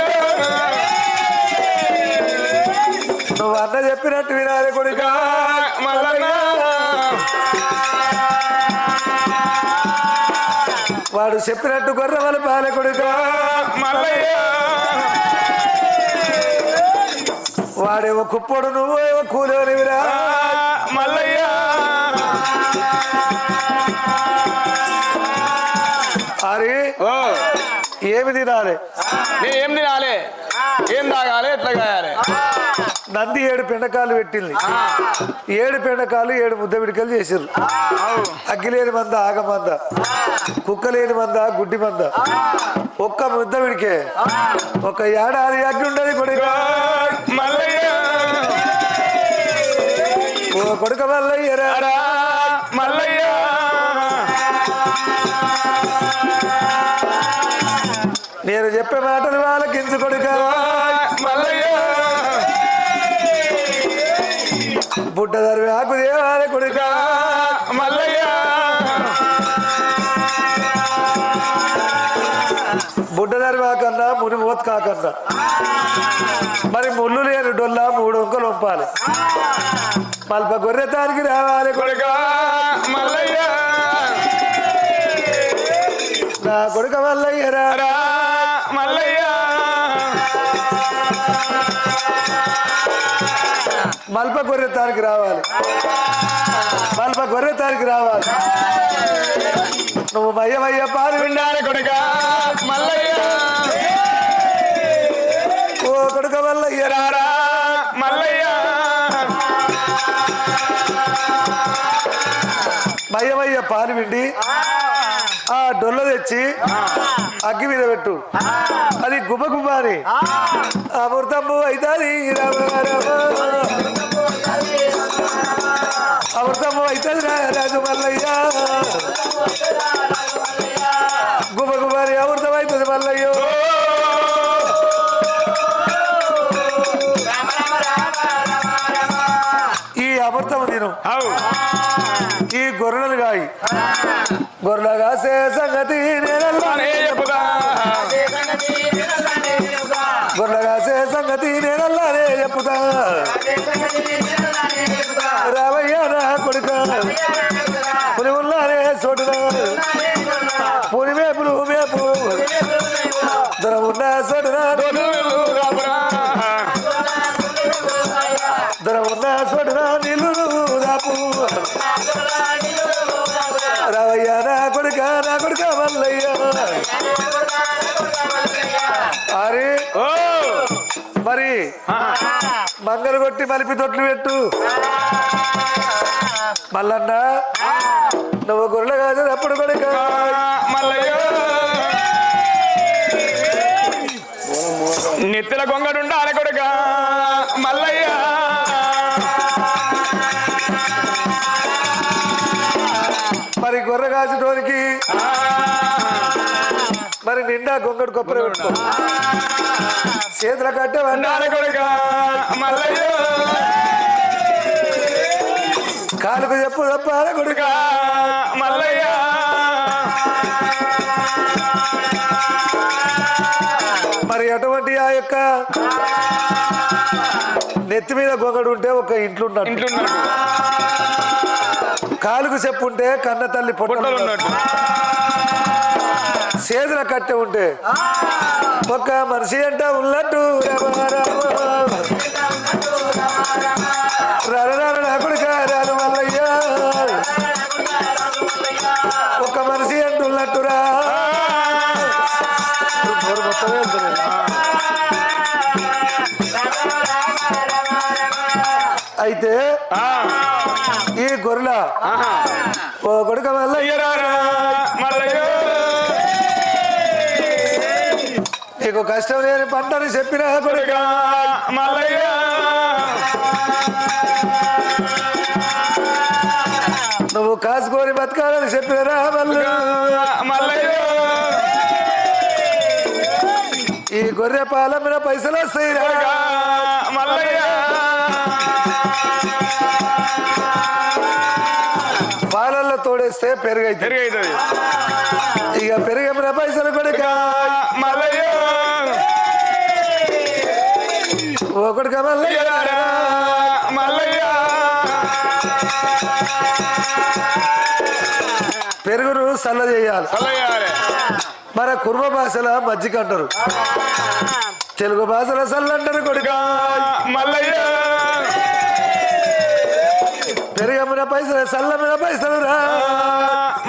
నువ్వు అన్న చెప్పినట్టు వినాలి కొడుక మల్లయ్య. వాడు చెప్పినట్టు గొర్రెల పాలకుడుగా మల్లయ్య వాడేమో కుప్పడు నువ్వేమో కూలోనివిరా మల్లయ్య అరే ఓ ఏమి తినాలి నేను ఏం తినాలి ఏం తాగాలి ఎట్లా కాయాలి నంది 7 పెండకాలు పెట్టింది 7 పెండకాలు 7 ముద్ద విడికలు చేసారు అగ్గి లేని మంద ఆగమంద కుక్క లేని మంద గుడ్డి మంద ఒక్క ముద్ద విడికే ఒక ఏడాది అగ్గి ఉండదు కొడుక మల్లయ్య ఓ కొడుక మల్లయ్యరా మల్లయ్య నేను చెప్పే మాటలు వాళ్ళకించు కొడుక మల్లయ్య బుడ్డ దరివి ఆకు దేవాలి కొడుక మల్లయ్య బుడ్డ దరివి ఆకన్నా ముని మోత్ కాకన్నా మరి ముళ్ళు లేని డొల్లా 3 వంకలు వంపాలి మల్ప గొర్రె తానికి రావాలి కొడుక మల్లయ్య నా కొడుక మల్లయ్యరా మల్లయ్య మల్ప గొర్రె తానికి రావాలి మల్ప గొర్రె తానికి రావాలి నువ్వు మయ్య పాలు ఉండాలి కొడుక మల్లయ్య ఓ కొడుక మల్లయ్యరా మల్లయ్య మయ్య పాలు పిండి ఆ డొల్ల తెచ్చి అగ్గి మీద పెట్టు అది గుబ గుబ అని అమృతము అవుతుంది అమృతము అవుతుంది రాజు మల్లయ్య గుబ గుబ అని అమృతం అవుతుంది మల్లయ్యో ఈ అమృతము తిను ఈ గొర్రెలు గాయి గొర్రెలు కాసే సంగతి నేనల్లానే చెప్పుదా గొర్రెలు కాసే సంగతి నేనల్లానే చెప్పుతా రావయ్య నా కొడుక పులి ఉన్నానే చోటున పులి మేపులు మేపు దొర ఉన్న చోటున దొర ఉన్న చోటున నీళ్ళు దాపు రావయ్య నా కొడుక మల్లయ్య అరే ఓ మరి మంగళ కొట్టి మలిపి తొట్లు పెట్టు మల్లన్న నువ్వు గొర్రెలు కాదు అప్పుడు కొడుక మల్లయ్య నెత్తిల గొంగడుండాలి కొడుక మల్లయ్య మరి గొర్రె కాసేటోనికి మరి నిండా గొంగడు కొప్పర పెట్టుకో చేతుల కట్టే ఉండాలి కొడుక మల్లయ్య కాలుకు చెప్పు తప్పాల కొడుక మల్లయ్య మరి అటువంటి ఆ యొక్క నెత్తి మీద గొంగడు ఉంటే ఒక ఇంట్లో ఉన్నట్టు ఇంట్లో ఉన్నట్టు కాలుకు చెప్పు ఉంటే కన్న తల్లి పుట్టలు పొట్టలు ఉన్నట్టు చేతుల కట్టె ఉంటే ఒక మనిషి అంట ఉన్నట్టు కొడుక రాను మల్లయ్య ఒక మనిషి అంటున్నట్టురా మొత్తమే వెళ్తున్నాయి. అయితే ఈ గొర్రెల ఓ కొడుక మల్లయ్య మల్లయ్య నీకు కష్టం లేని పంటని చెప్పిన కొడుక మల్లయ్య నువ్వు కాసుకొని బతకాలని చెప్పినరా మల్లయ్య ఈ గొర్రె పాల మీద పైసలు వస్తాయిరా మల్లయ్య పాలల్లో తోడేస్తే పెరుగైతే తిరిగైతుంది ఇక పెరిగిన పైసలు కొడుక మల్లయ్య ఒకటిక మల్లయ్య మల్లయ్య పెరుగును సల్ల చేయాలి. చల్లయ్యాలి. మన కుర్మ భాషల మజ్జిగ అంటారు, తెలుగు భాషల సల్ల అంటారు. కొడుకా మల్లయ్య పెరుగమ్మిన పైసలు సల్లమ్మిన పైసలు రా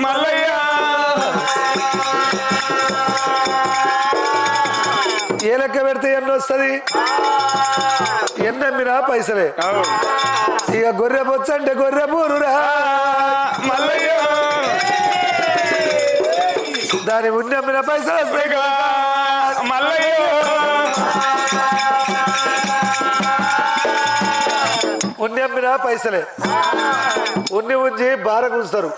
మల్లయ్య. ఏ లెక్క పెడితే ఎన్ని వస్తుంది? ఎన్నమ్మినా పైసలే. ఇక గొర్రె బొచ్చ అంటే గొర్రె పూరురా మల్లయ్య. దాని ఉన్నమ్మిన పైసలు వస్తాయి మల్లయ్య. ఉన్నమ్మిన పైసలే. ఉన్ని ఉంచి బార గుంచుతారు,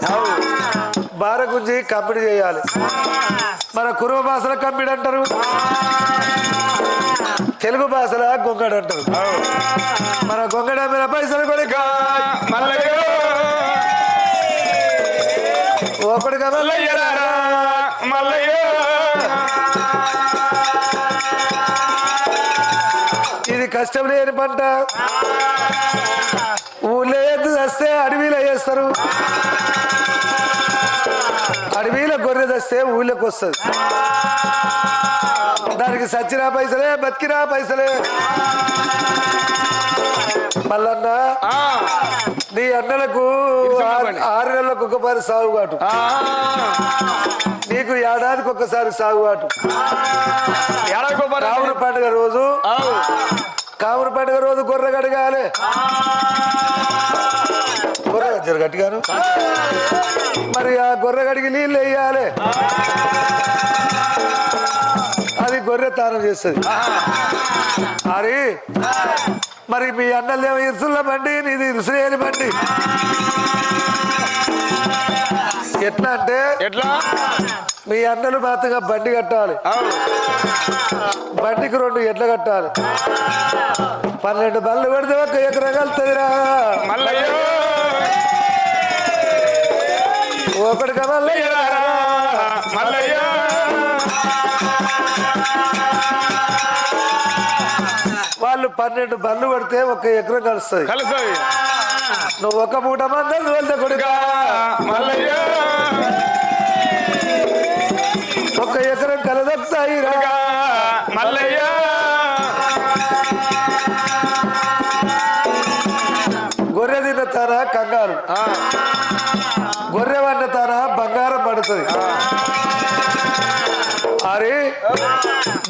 బార గుంజి కంపెనీ చేయాలి. మన కురువ భాషల కంపెనీ అంటారు, తెలుగు భాషల గొంగడు అంటారు. మన గొంగడ మీద పైసలు కొడుక మల్లయ్య. ఒకటిగా మల్లయ్య మల్లయ్య. ఇది కష్టం లేని పంట. ఊళ్ళో ఎద్దు తెస్తే అడవిలో వేస్తారు, అడవిలో గొర్రె తెస్తే ఊళ్ళోకి వస్తుంది. దానికి సచ్చినా పైసలే, బతికినా పైసలే. మల్లన్న నీ అన్నలకు 6 నెలలకు ఒకసారి సాగుబాటు, నీకు ఏడాదికి ఒక్కసారి సాగుబాటు. కావురు పండుగ రోజు, కావురు పండుగ రోజు గొర్రె కడగాలి. గొర్రె జర గట్టిగాను. మరి ఆ గొర్రె కడిగి నీళ్ళు వేయాలి. అది గొర్రె తానం చేస్తుంది. మరి మరి మీ అన్నలేమో ఇరుసుల బండి, నీది ఇరుసులేని బండి. ఎట్లా అంటే ఎట్లా? మీ అన్నలు మాత్రంగా బండి కట్టాలి, బండికి 2 ఎడ్లు కట్టాలి. 12 బళ్ళు పెడితే 1 ఎకరం కలుతుందిరా మల్లయ్య. ఒకటి కమల్లయ్య మల్లయ్య. వాళ్ళు 12 బళ్ళు పడితే 1 ఎకరం కలుస్తుంది. కలుస్తుంది. నువ్వు 1 పూట మందలు వెళ్తే కొడుక మల్లయ్య. 1 ఎకరం కలదొస్తాయి మల్లయ్య. గొర్రె తిన్నతారా కంగారు, గొర్రె వండుతారా బంగారం పడుతుంది. అరే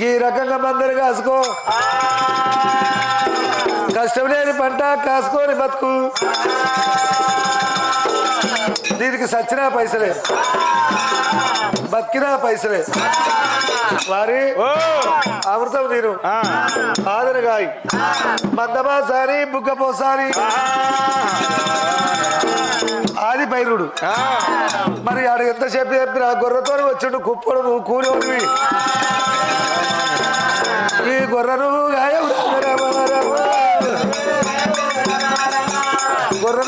ఈ రకంగా మందరు కాసుకో, కష్టం లేని పంట కాసుకొని బతుకు. దీనికి సచ్చినా పైసలే, బతికినా పైసలే. వారి అమృతం నీరు ఆదరగాయి మందమాసాని బుగ్గపోసాని ఆది పైరుడు. మరి ఆడ ఎంతసేపు చెప్పిన గొర్రెతో వచ్చిండు కుప్పడు, నువ్వు కూలి ఉండివి. ఈ గొర్రె నువ్వు గాయవు గొర్రె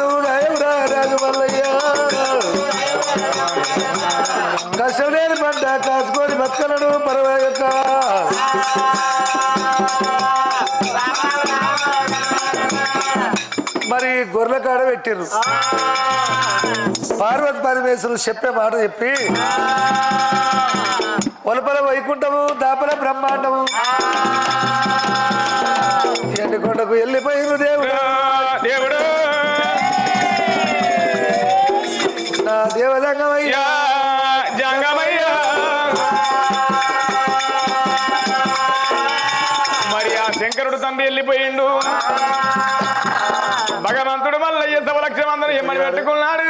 నువ్వు గాయవు రాజు మల్లయ్య. కష్టం లేని పంట కాసుకొని బతకలను పరవాయక. మరి గొర్రెల కాడ పెట్టిర్రు. పార్వతి పరమేశ్వరులు చెప్పే మాట చెప్పి, ఒలపల వైకుంఠము దాపల బ్రహ్మాండము ఎండికొండకు వెళ్ళిపోయిరు దేవుడు. దేవుడు నా దేవదంగమయ్యా జంగమయ్యా. మరి ఆ శంకరుడు తండ్రి వెళ్ళిపోయిండు. భగవంతుడు మల్లయ్య సవలక్షం అందరూ ఎమ్మడి పెట్టుకున్నాడు.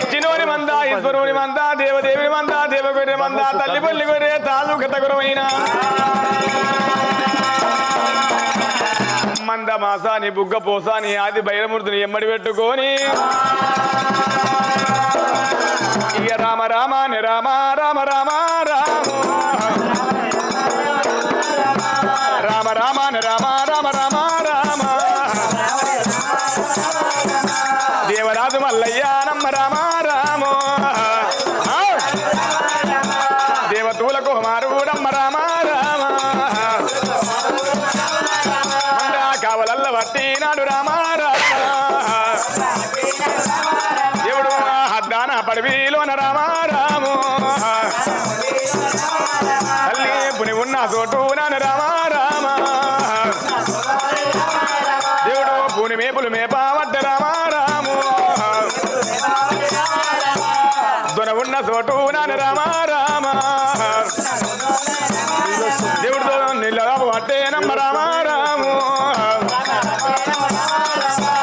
ఇచ్చినోని మంద, ఈశ్వరుని మంద, దేవదేవుని మంద, దేవగొర్రె మంద, తల్లి పల్లి గొర్రె తాలు కథగురమైన మంద మాసాని బుగ్గ పోసాని ఆది బైరమూర్తిని ఎమ్మడి పెట్టుకొని ఇక రామ రామ ని రామ రామ రామ రామ రామ రామ ని రామ రామ రామ రామ దేవరాజు మల్లయ్య నమ్మ రామ రామో దేవతూలకు మారుడమ్మ రామ రామ కావలల్ల పట్టినాడు రామారా దేవుడు అద్దాన పడవిలోన రామారాము తల్లి పుని ఉన్న చోటు నాన్న రామారామ దేవుడు పుని మేపులు మేపవడ్డ రామారాము దొన ఉన్న చోటు నాన్న రామారామ దేవుడితో నిల్లదాపు అట్టే నమ్మ రామారాము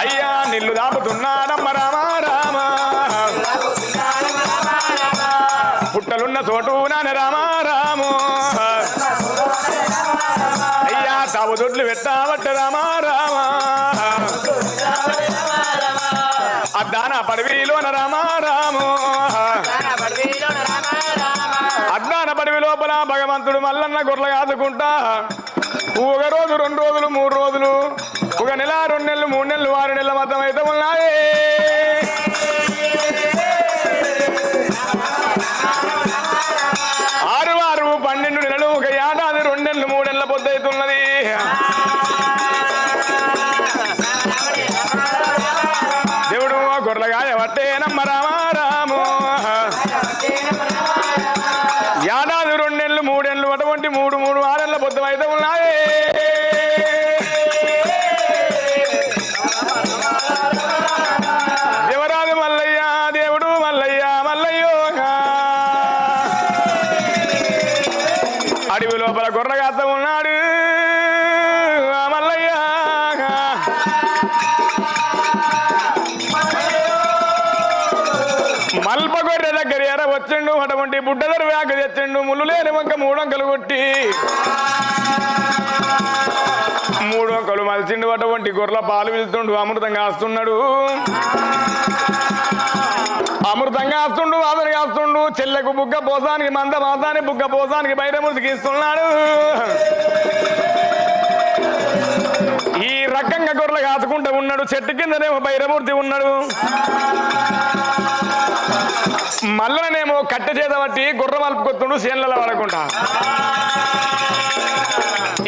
అయ్యా నిల్లు దాపుతున్నాడమ్మ రామారామ పుట్టలున్న చోటు నాన్న రామారాము అయ్యా తావు దొడ్లు పెట్టావట్ట రామారామ అద్దాన పడవిలోన రామారాము అద్దాన పడవి లోపల భగవంతుడు మల్లన్న గొర్రెలు కాదుకుంటా ఒక రోజు 2 రోజులు 3 రోజులు 1 నెల 2 నెలలు 3 నెలలు 6 నెలల మొత్తం అయితే ఉన్నాయి 6 12 నెలలు 1 ఏడాది 2 నెలలు 3 నెలల పొద్దు అవుతున్నది దేవుడు గొర్రెగాయ పట్టే నమ్మ రామారాము ఏడాది 2 నెలలు 3 నెలలు అటువంటి 3 6 నెలల పొద్దు అయితే ఉన్నాయి దేవరాజు మల్లయ్య దేవుడు మల్లయ్య మల్లయ్యో అడవి లోపల గొర్రెగాత ఉన్నాడు మల్లయ్య మల్ప గొర్రె దగ్గర ఎర వచ్చిండు అటువంటి బుడ్డదరు వేక తెచ్చిండు ముళ్ళు లేని వంక 3 వంకలు కొట్టి 3 వంకలు మలిచిండు అటువంటి గొర్రెల పాలు వెళ్తుండు అమృతంగా వస్తున్నాడు అమృతంగా వస్తుండు వాదన కాస్తుండు చెల్లెకు బుగ్గ పోసానికి మంద మాసానికి బుగ్గ పోసానికి బయట ముసిగిస్తున్నాడు ఈ రకంగా గొర్రెలు కాచుకుంటూ ఉన్నాడు చెట్టు కిందనేమో బైరమూర్తి ఉన్నాడు మల్లనేమో కట్టె చేత బట్టి గుర్ర మలుపుకొత్తుడు సేన్లలో పడకుండా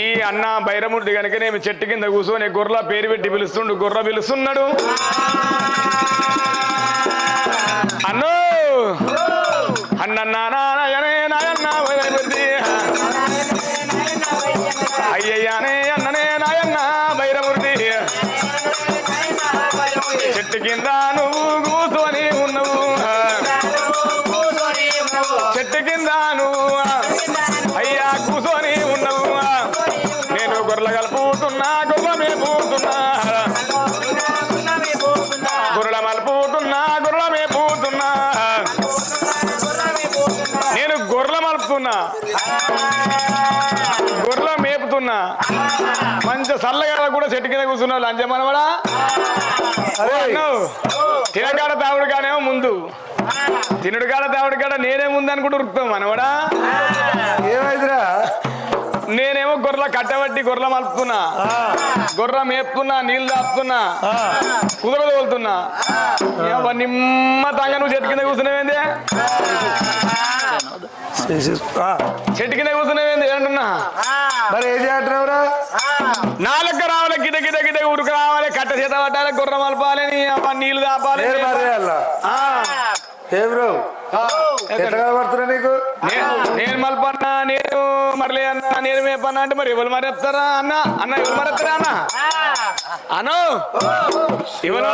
ఈ అన్న బైరమూర్తి కనుకనేమి చెట్టు కింద కూర్చొని గొర్రెల పేరు పెట్టి పిలుస్తుండు గొర్రె పిలుస్తున్నాడు అన్నో అన్న నాయన్న అయ్యయ్యానే అన్ననే నాయన్న బైరమూర్తి చెట్టు కింద నువ్వు కూర్చొని ఉన్నావు చెట్టు కింద నువ్వు అయ్యా కూర్చొని ఉన్నావు నేను గొర్రెలు కలుపుతున్నా గొర్రె మేపుతున్నా గొర్రెల మలుపుతున్నా గొర్రెల మేపుతున్నా నేను గొర్రెల మలుపుతున్నా గొర్రెల మేపుతున్నా మంచి చల్లగా కూడా చెట్టు కింద కూర్చున్నావు లంచమనవడా తినకాడ తావుడు కానేమో ముందు తినుడు కాడ తావుడు కాడ నేనే ముందు అనుకుంటూ ఉరుకుతాం మనవడా ఏమైందిరా నేనేమో గొర్రెల కట్టబట్టి గొర్రెల మలుపుతున్నా గొర్రె మేపుతున్నా నీళ్ళు దాపుతున్నా కుదుర తోలుతున్నా నిమ్మతంగా నువ్వు చెట్టు కింద కూర్చున్నావేంది చెట్టు కింద కూర్చున్నావేంది అంటున్నా మరి ఏం చేస్తున్నావురా నాలుక రావాలి గిట గిట గిట ఉరుకు రావాలి కట్ట చేత పట్టాలి గొర్రె మలపాలి నీళ్ళు దాపాలి బ్రో ఎట్లా కనబడుతున్నా నీకు నేను మలపన్నా నేను మరలే అన్నా నేను మేపన్నా అంటే మరి ఎవరు మరేస్తారా అన్న అన్న ఎవరు మరేస్తారా అన్న అను ఎవరు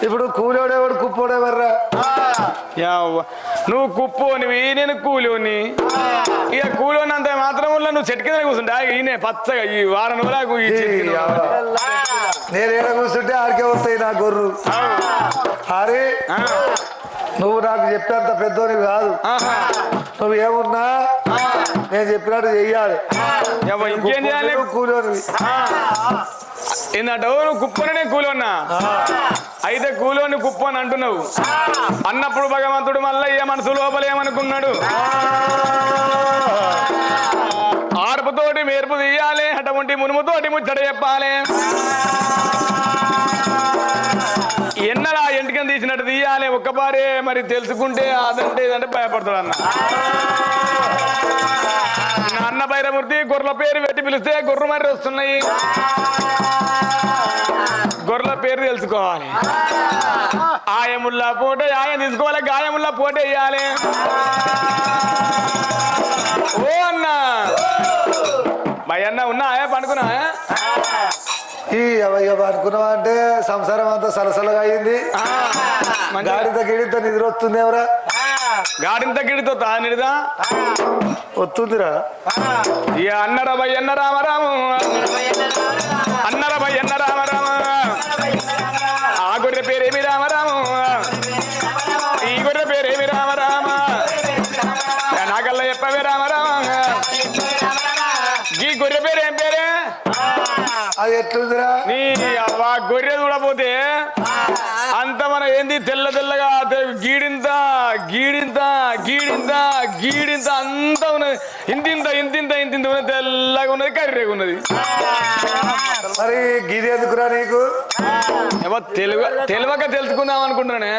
ఇప్పుడు కూలోడేవాడు కుప్పోడేవర్రా నువ్వు కుప్పోనివి నేను కూలోని ఇక కూలోని అంత మాత్రం వల్ల నువ్వు చెట్టు కింద కూర్చుంటా ఈయన పచ్చగా ఈ వారం రోజులకు నేను ఏడ కూర్చుంటే ఆడికే వస్తాయి నా గొర్రు అరే నువ్వు నాకు చెప్పేంత పెద్దోనివి కాదు నువ్వు ఏమున్నా నేను చెప్పినట్టు చెయ్యాలి ఇంకేం చేయాలి కూలోనివి ఏంటంటే నువ్వు కుప్పనే కూలోన్నా అయితే కూలోని కుప్ప అని అంటున్నావు అన్నప్పుడు భగవంతుడు మళ్ళీ ఏ మనసు లోపల ఏమనుకున్నాడు ఆర్పుతోటి మేర్పు తీయాలి అటువంటి మునుముతోటి ముచ్చట చెప్పాలి ఎన్నలా ఎంటికని తీసినట్టు తీయాలి ఒక్కపారే మరి తెలుసుకుంటే అదంటే ఇదంటే భయపడతాడు అన్న అన్న బైరమూర్తి గొర్రెల పేరు పెట్టి పిలిస్తే గొర్రె మరి వస్తున్నాయి. గొర్రెల పేరు తెలుసుకోవాలి. ఆయముల్లా పోటే ఆయన తీసుకోవాలి, గాయముల్లా పోటే వేయాలి. ఓ అన్న భయన్న ఉన్నా పండుకున్నా? ఈ అనుకున్నావా అంటే సంసారం అంతా సలసలగా అయింది. గాడిత గిడిత నిద్ర వస్తుంది. ఎవరా గాడింత గిడితో తానిడిదా వస్తుందిరా? ఇక అన్నర భయన్న రామరాము, అన్నర భయన్న రామరాము. ఆ గొర్రె పేరేమి రామరాము, ఈ గొర్రె పేరేమి రామరామ. నాకల్లా చెప్పవే రామరామ. ఈ గొర్రె పేరు ఏం పేరే? అది ఎట్లుందిరా? నీ అవ్వ గొర్రె చూడపోతే అంత మన ఏంది తెల్ల తెల్లగా గీడింత గీడింత గీడింత గీడింత అంత ఉన్నది. ఇంతింత ఇంతింత ఇంతింత ఉన్నది, తెల్లగా ఉన్నది, కర్రెగా ఉన్నది. మరి గిది ఎందుకురా నీకు? ఏమో తెలివక తెలుసుకుందాం అనుకుంటున్నానే.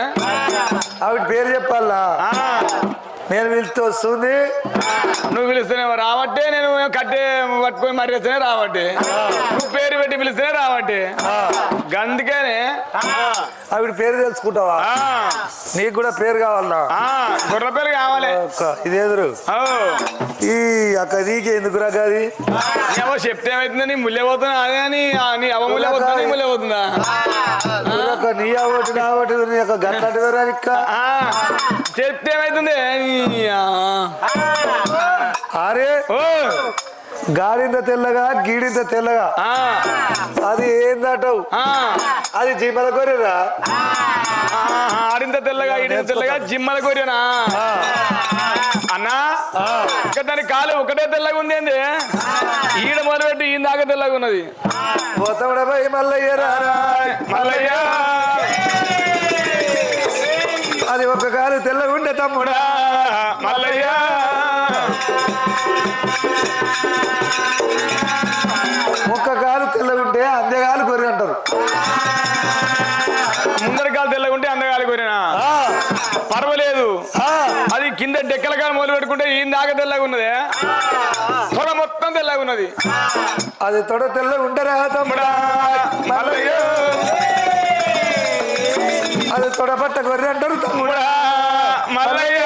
ఆవిడ పేరు చెప్పాలా? నేను పిలిస్తే వస్తుంది, నువ్వు పిలుస్తేనేమో రావట్టే, నేను కట్టే పట్టుకొని మర్రేస్తేనే రావట్టే, నువ్వు పేరు పెట్టి పిలిస్తేనే రావట్టే. గందుకనే ఆవిడ పేరు తెలుసుకుంటావా? నీకు కూడా పేరు కావాలన్నా? గొర్రె పేరు కావాలి. ఇది ఎదురు ఈ అక్క నీకు ఎందుకురా? గది ఏమో చెప్తే ఏమైతుందా? నీ ముల్లె పోతున్నా అదే అని నీ అవ ముల్లె పోతుందా, నీ ముల్లె పోతుందా? నీ అవటి నా అవటి నీ యొక్క గంటటి వేరా ఇక్క చెప్తే ఏమైతుంది? అరే గాడింత తెల్లగా గీడింత తెల్లగా అది ఏందటవు? అది జిమ్మల గొర్రెరా? ఆడింత తెల్లగా ఈడింత తెల్లగా జిమ్మల గొర్రెనా అన్నా? దాని కాలు ఒకటే తెల్లగా ఉంది ఏంది? ఈడ మొదలుపెట్టి ఈ దాకా తెల్లగా ఉన్నది. మల్లయ్య మల్లయ్య అది ఒక కాలు తెల్లగా ఉండే తమ్ముడా మల్లయ్య. ఒక్క కాలు తెల్లగుంటే అందగాలు గొర్రె అంటారు. ముందరి కాలు తెల్లగుంటే అందగాలి గొర్రెనా? పర్వాలేదు. అది కింద డెక్కల కాలు మొదలు పెట్టుకుంటే ఈ దాకా తెల్లగా ఉన్నది, తొడ మొత్తం తెల్లగా ఉన్నది. అది తొడ తెల్లగా ఉండరా తమ్ముడా మల్లయ్య? అది తొడపట్ట గొర్రె అంటారు తమ్ముడా మల్లయ్య.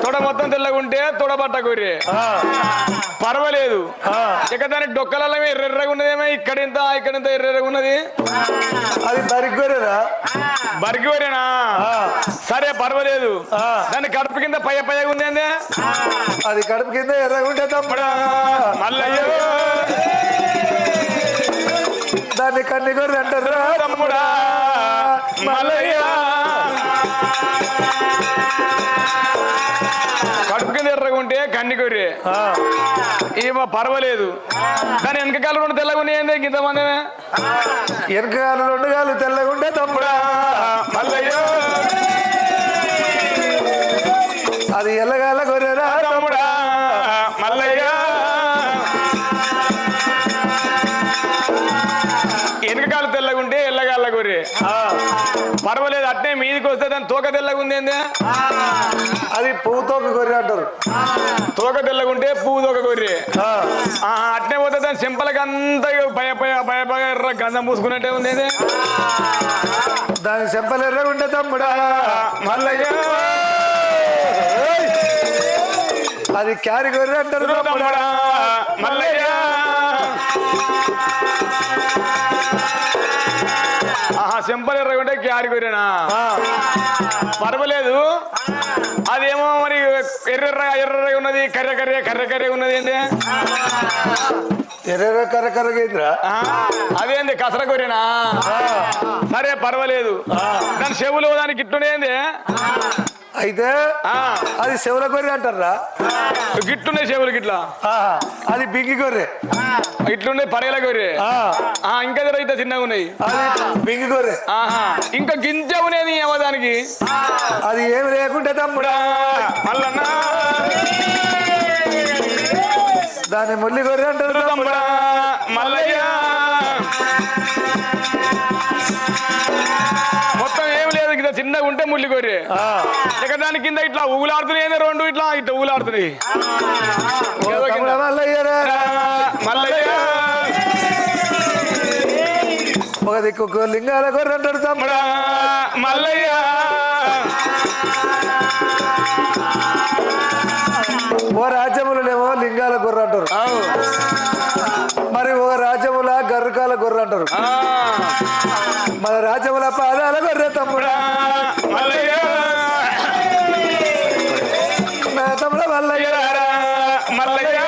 తొడ మొత్తం తెల్లగుంటే తొడబట్ట గొర్రె, పర్వాలేదు. ఇక దాని డొక్కలలో ఎర్రెర్రగా ఉన్నదేమో, ఇక్కడింత ఇక్కడింత ఎర్రెర్రగా ఉన్నది. అది బరికి గొర్రెరా? బరికి గొర్రెనా? సరే పర్వాలేదు. దాని కడుపు కింద పయ్యగా ఉంది అండి. అది కడుపు కింద ఎర్రగా ఉంటే తమ్ముడా మల్లయ్య. దాన్ని కన్ని గొర్రె అంటారు తమ్ముడా మల్లయ్య. కడుపు కింద ఎర్రగా ఉంటే కన్ని గొర్రె, ఏమో పర్వాలేదు. దాని వెనకకాలు రెండు తెల్లగా ఉన్నాయండి. ఇంతమంది వెనకకాలు రెండు కాలు తెల్లగా ఉంటే తమ్ముడా మల్లయ్య. అది ఎల్లగాల గొర్రెరా తమ్ముడా మల్లయ్య. వెనకకాలు తెల్లగుంటే ఎల్లగాళ్ళ గొర్రె, పర్వాలేదు. అట్నే మీదికి వస్తే దాని తోక తెల్లగా ఉంది ఏంది? అది పువ్వుతోక గొర్రె అంటారు. తోక తెల్లగుంటే పువ్వు తోక గొర్రె. అట్నే పోతే దాని సింపలకి అంతా భయ ఎర్ర గంధం పూసుకున్నట్టే ఉంది. దాని చెంపలు ఎర్రగా ఉంటే తమ్ముడా మల్లయ్య. అది క్యారీ గొర్రె అంటారు తమ్ముడా మల్లయ్య. సింపల్ ఎర్రగుంటే క్యారీ గొర్రెనా? పర్వాలేదు. అదేమో మరి ఎర్రగా ఉన్నది, కర్రె ఉన్నది ఏంటి? ఎర్ర కర్రగా అదేంది కసర గొర్రెనా? సరే పర్వాలేదు. దాని చెవులు దానికి ఇట్లుండేంది? అయితే అది చెవుల గొర్రె అంటారా? గిట్లున్నాయి చెవులు గిట్లా. అది బింగి గొర్రె. ఇట్లుండే పడగల గొర్రె. ఇంకా ఇట్లా చిన్నగా ఉన్నాయి. బింగి గొర్రె. ఇంకా గింజ ఉన్నది ఏమో దానికి. అది ఏమి లేకుంటే తమ్ముడా మల్లన్నా. దాన్ని ముల్లి గొర్రె అంటారు తమ్ముడా మల్లయ్య. మొత్తం ఏమి లేదు, చిన్నగా ఉంటే ముల్లి బుల్లి గొర్రె ఇక దాని కింద ఇట్లా ఊగులాడుతున్నాయి రెండు ఇట్లా ఇట్లా ఊగులాడుతున్నాయి మల్లయ్యరా మల్లయ్య ఒక దిక్కు లింగాల గొర్రె అంటాడు తమ్ముడా మల్లయ్య ఓ రాజ్యములనేమో లింగాల గొర్రె అంటారు మరి ఒక రాజ్యముల గర్రకాల గొర్రె అంటారు మన రాజ్యముల పాదాల గొర్రె తమ్ముడా మల్లయ్య నా తమ్ముడ మల్లయ్య మల్లయ్య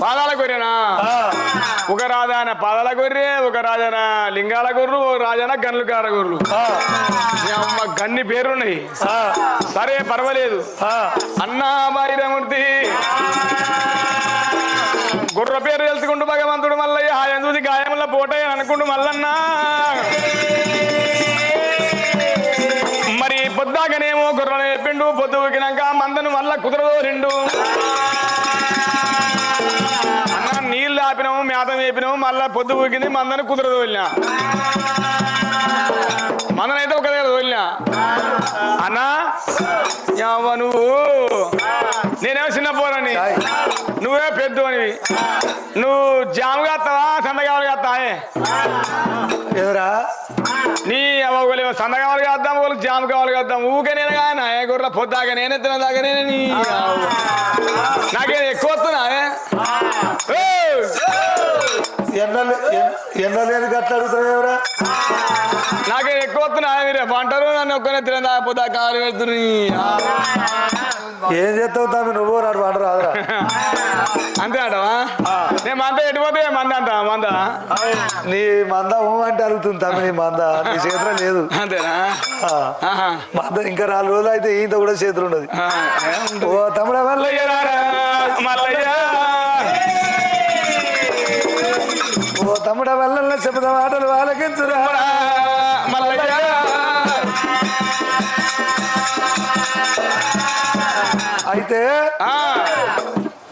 పాదాల గొర్రెనా ఒక రాజాన పాదాల గొర్రె ఒక రాజాన లింగాల గొర్రెలు ఒక రాజాన గన్నుల కాడ గొర్రెలు అమ్మ గన్ని పేరున్నాయి సరే పర్వాలేదు అన్నా బైరమూర్తి గుర్ర పేరు తెలుసుకుంటూ భగవంతుడు మల్లయ్య ఆయన చూసి గాయముల పోటాయి అనుకుంటూ మల్లన్నా మరి పొద్దాకనేమో గుర్రను చెప్పిండు పొద్దు ఊకినాక మందను మళ్ళా కుదరదో రెండు అన్న నీళ్ళు ఆపినాము మేత వేపినాము మళ్ళా పొద్దు ఊకింది మందను కుదరదు వెళ్ళినా మందనైతే ఒక దగ్గర వెళ్ళినా అన్నా నువ్వు నేనేమో చిన్న పోరని నువ్వే పెద్ద అనివి నువ్వు జాము కాస్తావా సందగావలు కాస్తావే ఎవరా నీ అవ్వగోలు సందగావలు కాద్దాం వాళ్ళకి జాము కావాలి కాద్దాం ఊకే నేను కానీ గొర్రెల పొద్దాక నేనే తినదాకా నేనే నీ నాకేం ఎక్కువ వస్తున్నా ఎన్నలేని గట్ల అడుగుతావు ఎవరా నాకేం ఎక్కువ వస్తున్నా మీరే అంటారు నన్ను ఒక్కనే తినదా పొద్దాక కావాలి పెడుతున్నా ఏం చేస్తావు తమ్మి నువ్వు నాడు పంట రాదురా అంతే అంటావా నేను మంద ఎటుపోతే మంద అంట మంద నీ మంద అంటే అడుగుతుంది తమ్మి నీ మంద నీ చేతిలో లేదు అంతేనా మంద ఇంకా 4 రోజులు అయితే ఈత కూడా చేతులు ఉండదు ఓ తమ్ముడా మల్లయ్య మల్లయ్య ఓ తమ్ముడా వల్ల చెబుతా మాటలు వాళ్ళకించురా మల్లయ్య అయితే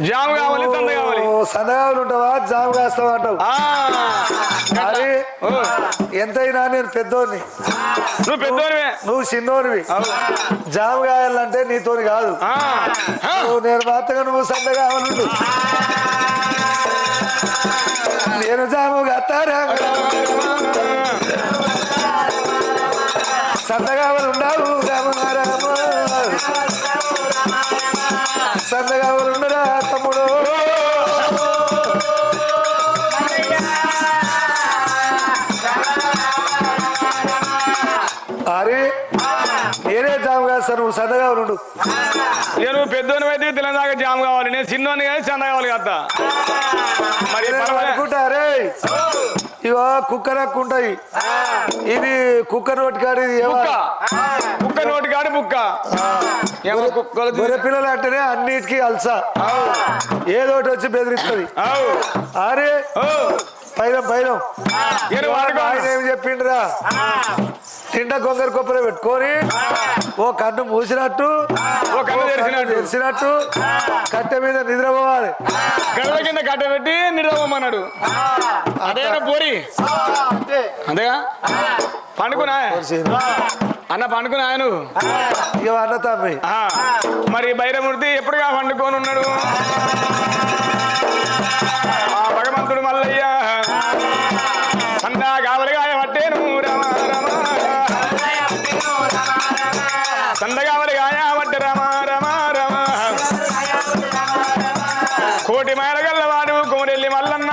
జాము కావాలి సంద కావాలి సందగావులు ఉంటావా జాము కాస్తావా అంటావు మరి ఎంతైనా నేను పెద్దోడిని నువ్వు పెద్దోనివే నువ్వు చిన్నోనివి జాము కాయాలంటే నీతోని కాదు నేను మాత్రం నువ్వు సంద కావాలంటు నేను జాము కాస్తారా సంద కావాలి ఉండవు రామ సంద కావాలి ఉండరా తమ్ముడు అరే నేనే జాము కాస్తాను నువ్వు సంద కావాలి ఉండు నేను పెద్దోని అయితే తెలంగాణ జాము కావాలి నేను చిన్నోని కానీ చంద కావాలి కదా మరి అనుకుంటారే ఇవో కుక్క నక్కుంటాయి ఇది కుక్క నోటి కాడి కుక్క నోటి కాడి బుక్క గొర్రె పిల్లలు అంటేనే అన్నిటికీ అల్సా ఏదోటి వచ్చి బెదిరిస్తుంది అరే పైన ఏం చెప్పిండ్రా తిండ గొంగర కొప్పర పెట్టుకొని ఓ కన్ను మూసినట్టు ఓ కన్ను తెరిచినట్టు కట్టె మీద నిద్రపోవాలి కళ్ళ కింద కట్టె పెట్టి నిద్రపోమన్నాడు అదేనా పోరి అంతేగా పండుకున్నా అన్న పండుకున్నా నువ్వు ఇక అన్న తమ్మి మరి బైరమూర్తి ఎప్పుడుగా పండుకొని ఉన్నాడు భగవంతుడు మల్లయ్య సందా కావలిగా పట్టేను రామ రామ సంద కావలిగా పట్టే రామ రామ రామ కోటి మైల గల్లవాడు కోరెల్లి మల్లన్న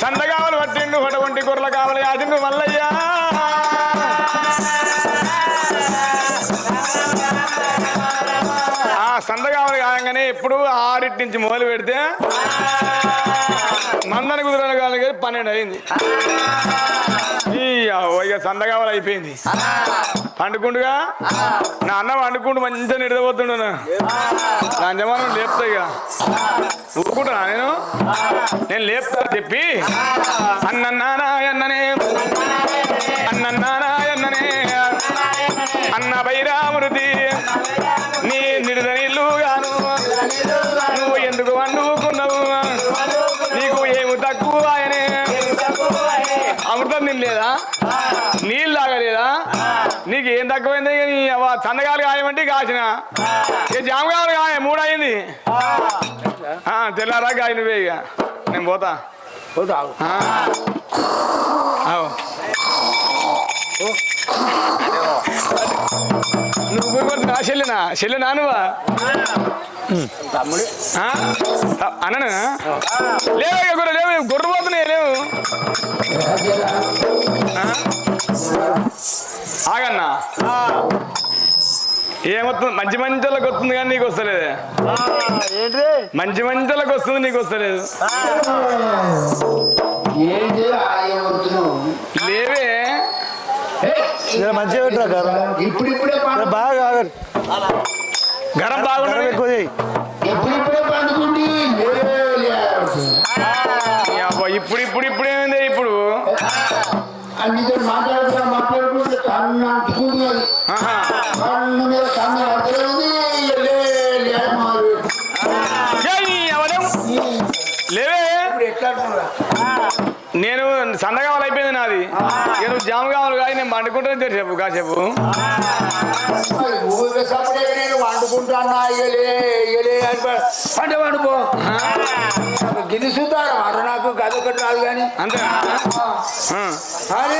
సంద కావలు పట్టిండు హొటగొంటి కూరల కావలి ఆసిండు మల్లయ్య సంద కావాలి కాగానే ఎప్పుడు 6 నుంచి మొదలు పెడితే మందని కుదరని కావాలి 12 అయింది ఇక సంద కావాలి అయిపోయింది పండుకుండుగా నా అన్న పండుకుంటూ మంచిగా నిద్రపోతుండు నా జమానం లేపుతా ఇక ఊరుకుంటున్నా నేను లేపుతా చెప్పి అన్నన్నారాయన్ననే అన్న బైరామృతి నీ నిడుద నీళ్ళు గాను నువ్వు ఎందుకు వండుకున్నావు నీకు ఏమి తక్కువ ఆయనే అమృత అన్నం తినలేదా నీళ్ళు తాగలేదా నీకు ఏం తక్కువైంది చందగాలు కాయమంటే కాసిన ఏ జామగాలు కాయ 3 అయింది తెల్లారా కాయ నువ్వే ఇక నేను పోతా నువ్వు గురిపడుతున్నా చెల్లెనా నువ్వా తమ్ముడు అన్న లేవు గుర్ర లేవు గుర్రు పోతున్నాయి లేవు ఆగన్నా ఏమొస్తుంది మంచి మంచోళ్ళకి వస్తుంది కానీ నీకు వస్తలేదు ఏంటి మంచి మంచోళ్ళకి వస్తుంది నీకు వస్తలేదు లేవే మంచిగా పెట్టరా గరం ఇప్పుడిప్పుడే బాగా ఆగదు గరం బాగుంటుంది ఎక్కువ చేయి. ఎప్పుడిప్పుడే పండుకుంటే ఇప్పుడు ఏమైంది ఇప్పుడు అన్నితో మాట్లాడుకుంటే కన్ను అంటుకుంటున్నది కన్ను మీద కన్ను అర్థమైంది లేవే ఎట్లా నేను సన్నగావలు అయిపోయింది నాది నేను జామ కావాలి కానీ నేను పండుకుంటాను చెప్పు కాసేపు నేను వండుకుంటానా పంట వండుకో గిది చూద్దాం అర నాకు గదొకటి రాదు కానీ అంతేనా కానీ